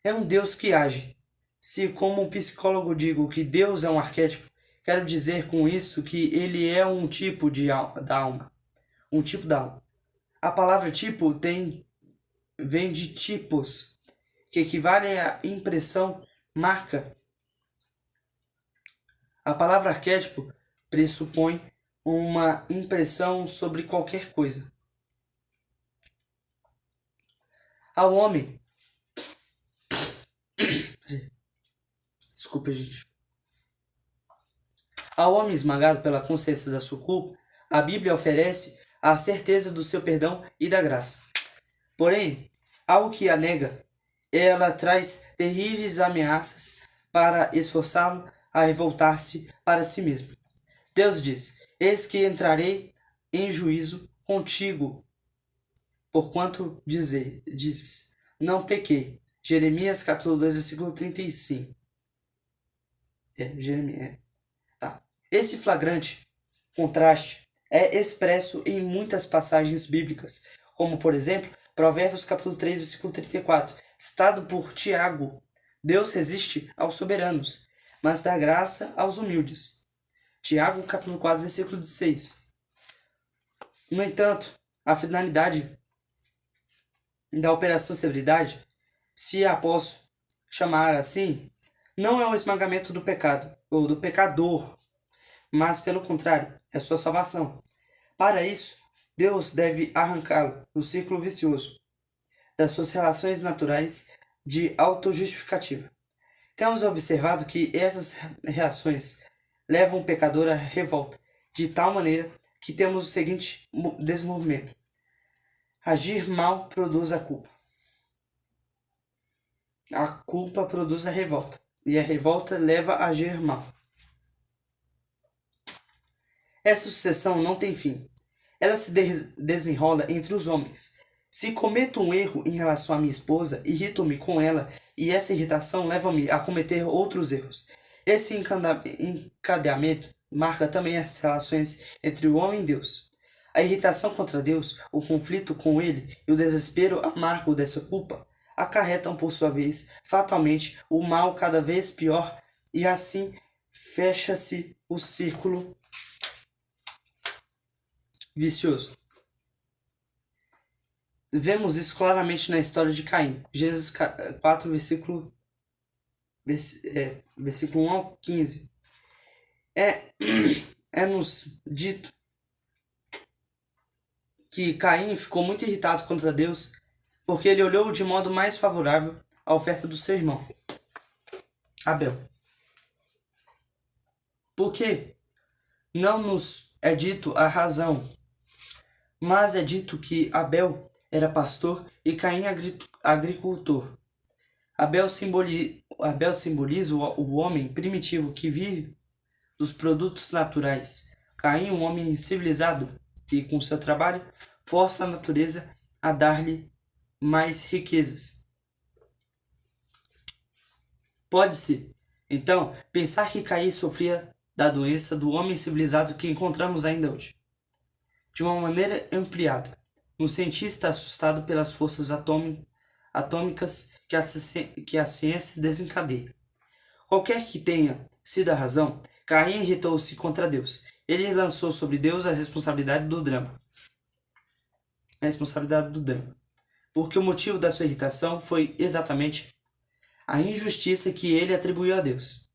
É um Deus que age. Se, como um psicólogo, digo que Deus é um arquétipo, quero dizer com isso que ele é um tipo da alma. Um tipo da alma. A palavra tipo vem de tipos, que equivale à impressão, marca. A palavra arquétipo pressupõe uma impressão sobre qualquer coisa. Ao homem... Desculpa, gente. Ao homem esmagado pela consciência da sua culpa, a Bíblia oferece a certeza do seu perdão e da graça. Porém, ao que a nega, ela traz terríveis ameaças para esforçá-lo a revoltar-se para si mesmo. Deus diz: eis que entrarei em juízo contigo, porquanto dizes, não pequei. Jeremias capítulo 2, versículo 35. Jeremias. Tá. Esse flagrante contraste é expresso em muitas passagens bíblicas, como, por exemplo, Provérbios capítulo 3, versículo 34, citado por Tiago. Deus resiste aos soberanos, mas dá graça aos humildes. Tiago capítulo 4, versículo 16. No entanto, a finalidade da operação severidade, se a posso chamar assim, não é o esmagamento do pecado, ou do pecador, mas, pelo contrário, é sua salvação. Para isso, Deus deve arrancá-lo do círculo vicioso das suas relações naturais de autojustificativa. Temos observado que essas reações levam o pecador à revolta, de tal maneira que temos o seguinte desenvolvimento. Agir mal produz a culpa. A culpa produz a revolta, e a revolta leva a agir mal. Essa sucessão não tem fim. Ela se desenrola entre os homens. Se cometo um erro em relação à minha esposa, irrito-me com ela, e essa irritação leva-me a cometer outros erros. Esse encadeamento marca também as relações entre o homem e Deus. A irritação contra Deus, o conflito com Ele e o desespero amargo dessa culpa acarretam, por sua vez, fatalmente o mal cada vez pior, e assim fecha-se o círculo vicioso. Vemos isso claramente na história de Caim. Gênesis 4, versículo 1 ao 15. É-nos dito que Caim ficou muito irritado contra Deus porque ele olhou de modo mais favorável a oferta do seu irmão, Abel. Por quê? Não nos é dito a razão, mas é dito que Abel era pastor e Caim agricultor. Abel simboliza o homem primitivo que vive dos produtos naturais. Caim, um homem civilizado que, com seu trabalho, força a natureza a dar-lhe mais riquezas. Pode-se, então, pensar que Caim sofria da doença do homem civilizado que encontramos ainda hoje. De uma maneira ampliada, um cientista assustado pelas forças atômicas que a ciência desencadeia. Qualquer que tenha sido a razão, Caim irritou-se contra Deus. Ele lançou sobre Deus a responsabilidade do drama. Porque o motivo da sua irritação foi exatamente a injustiça que ele atribuiu a Deus.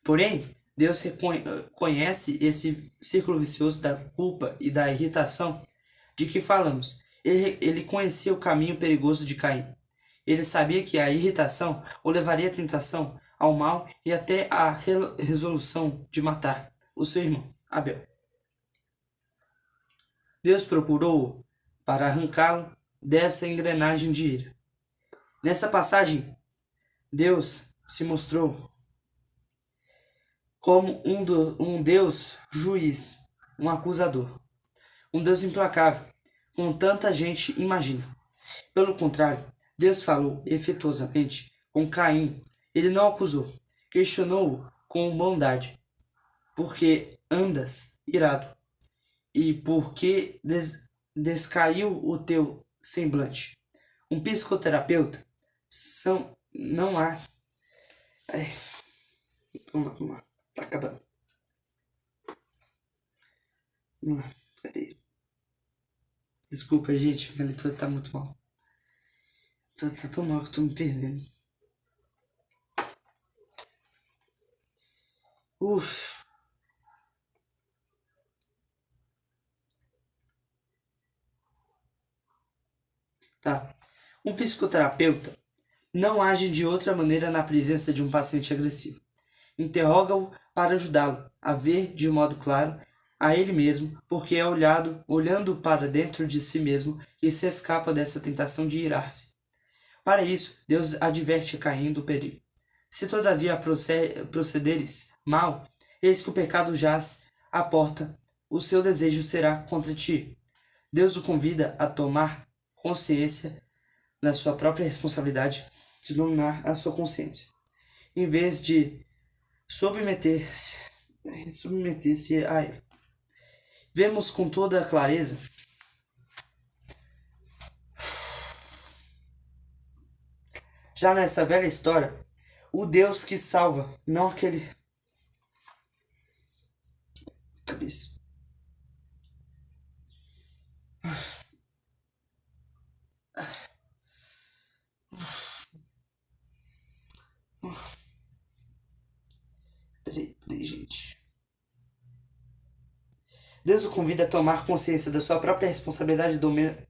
Porém, Deus reconhece esse círculo vicioso da culpa e da irritação de que falamos. Ele conhecia o caminho perigoso de Caim. Ele sabia que a irritação o levaria à tentação, ao mal e até à resolução de matar o seu irmão, Abel. Deus procurou-o para arrancá-lo dessa engrenagem de ira. Nessa passagem, Deus se mostrou como um Deus juiz, um acusador, um Deus implacável, como tanta gente imagina. Pelo contrário, Deus falou efetuosamente com Caim. Ele não acusou, questionou-o com bondade. Porque andas irado, e porque descaiu o teu semblante. Um psicoterapeuta não há... Vamos lá. Tá acabando. Vamos lá. Peraí. Desculpa, gente. Minha leitura tá muito mal. Tá tão mal que eu tô me perdendo. Tá. Um psicoterapeuta não age de outra maneira na presença de um paciente agressivo. Interroga-o para ajudá-lo a ver de modo claro a ele mesmo, porque é olhando para dentro de si mesmo que se escapa dessa tentação de irar-se. Para isso, Deus adverte Caim do perigo. Se todavia procederes mal, eis que o pecado jaz à porta, o seu desejo será contra ti. Deus o convida a tomar consciência da sua própria responsabilidade de dominar a sua consciência, em vez de submeter-se a ele. Vemos com toda a clareza já nessa velha história o Deus que salva, não aquele cabeça. Peraí, gente. Deus o convida a tomar consciência da sua própria responsabilidade de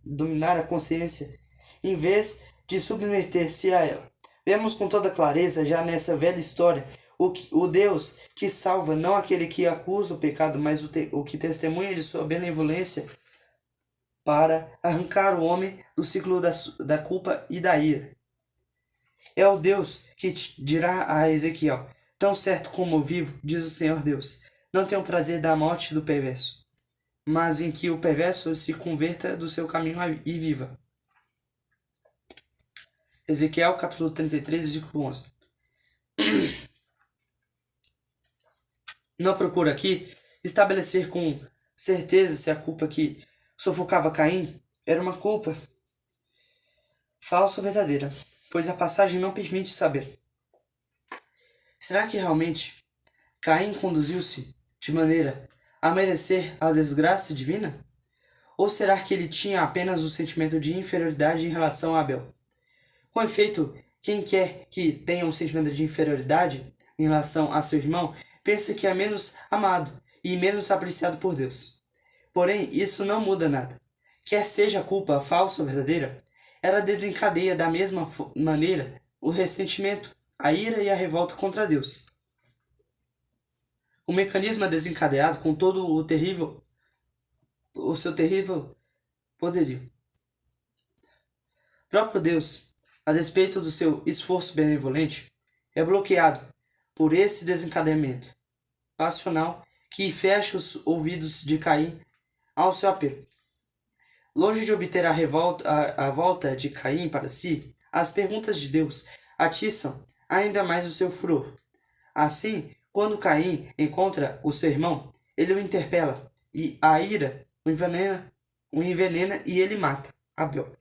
dominar a consciência, em vez de submeter-se a ela. Vemos com toda clareza, já nessa velha história, o Deus que salva, não aquele que acusa o pecado, mas o que testemunha de sua benevolência para arrancar o homem do ciclo da culpa e da ira. É o Deus que dirá a Ezequiel: tão certo como eu vivo, diz o Senhor Deus, não tenho prazer da morte do perverso, mas em que o perverso se converta do seu caminho e viva. Ezequiel capítulo 33, versículo 11. Não procuro aqui estabelecer com certeza se a culpa que sufocava Caim era uma culpa falsa ou verdadeira, pois a passagem não permite saber. Será que realmente Caim conduziu-se de maneira a merecer a desgraça divina? Ou será que ele tinha apenas o sentimento de inferioridade em relação a Abel? Com efeito, quem quer que tenha um sentimento de inferioridade em relação a seu irmão, pensa que é menos amado e menos apreciado por Deus. Porém, isso não muda nada. Quer seja a culpa falsa ou verdadeira, ela desencadeia da mesma maneira o ressentimento, a ira e a revolta contra Deus. O mecanismo é desencadeado com todo o seu terrível poderio. O próprio Deus, a despeito do seu esforço benevolente, é bloqueado por esse desencadeamento passional que fecha os ouvidos de Caim ao seu apelo. Longe de obter a volta de Caim para si, as perguntas de Deus atiçam ainda mais o seu furor. Assim, quando Caim encontra o seu irmão, ele o interpela, e a ira o envenena e ele mata Abel.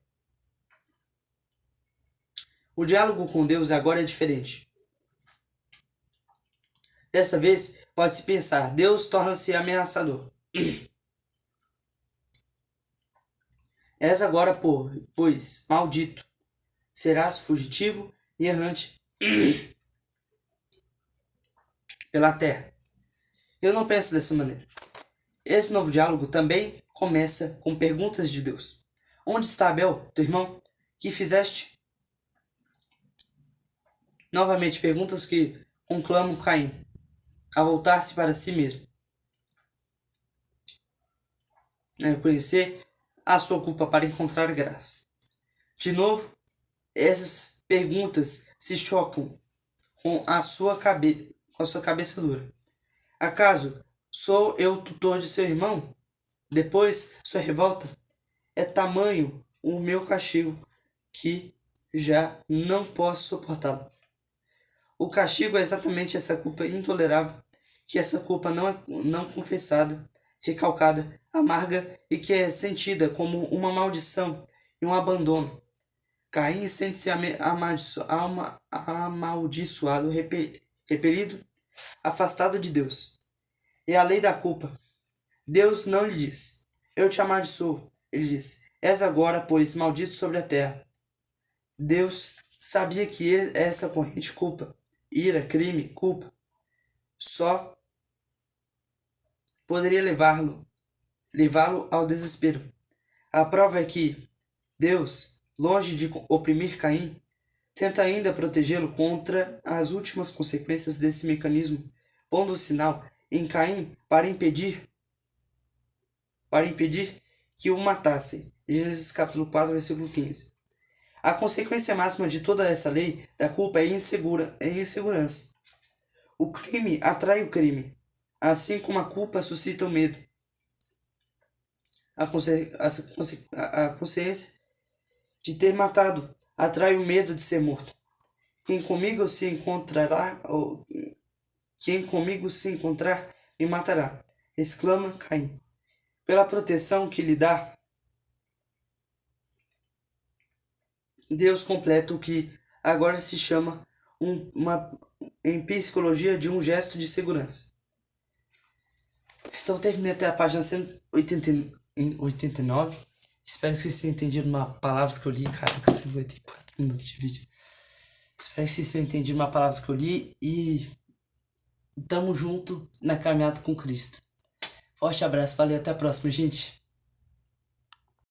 O diálogo com Deus agora é diferente. Dessa vez, pode-se pensar, Deus torna-se ameaçador. És agora, pois, maldito, serás fugitivo e errante pela terra. Eu não penso dessa maneira. Esse novo diálogo também começa com perguntas de Deus. Onde está Abel, teu irmão? Que fizeste? Novamente, perguntas que conclamam Caim a voltar-se para si mesmo. Reconhecer a sua culpa para encontrar graça. De novo, essas perguntas se chocam com a sua cabeça dura. Acaso sou eu tutor de seu irmão? Depois, sua revolta é tamanho o meu castigo que já não posso suportá-lo. O castigo é exatamente essa culpa intolerável, que essa culpa não confessada, recalcada, amarga e que é sentida como uma maldição e um abandono. Caim sente-se amaldiçoado, repelido, afastado de Deus. É a lei da culpa. Deus não lhe diz, eu te amaldiçoo. Ele diz, és agora, pois, maldito sobre a terra. Deus sabia que essa corrente culpa, ira, crime, culpa, só poderia levá-lo ao desespero. A prova é que Deus, longe de oprimir Caim, tenta ainda protegê-lo contra as últimas consequências desse mecanismo, pondo o sinal em Caim para impedir que o matassem. Gênesis capítulo 4, versículo 15. A consequência máxima de toda essa lei da culpa é insegurança. O crime atrai o crime, assim como a culpa suscita o medo. A consciência de ter matado atrai o medo de ser morto. Quem comigo se encontrar, me matará, exclama Caim. Pela proteção que lhe dá, Deus completa o que agora se chama em psicologia de um gesto de segurança. Então terminei até a página 189. Espero que vocês tenham entendido uma palavra que eu li. Caraca, 54 minutos de vídeo. Espero que vocês tenham entendido uma palavra que eu li e tamo junto na caminhada com Cristo. Forte abraço, valeu, até a próxima, gente.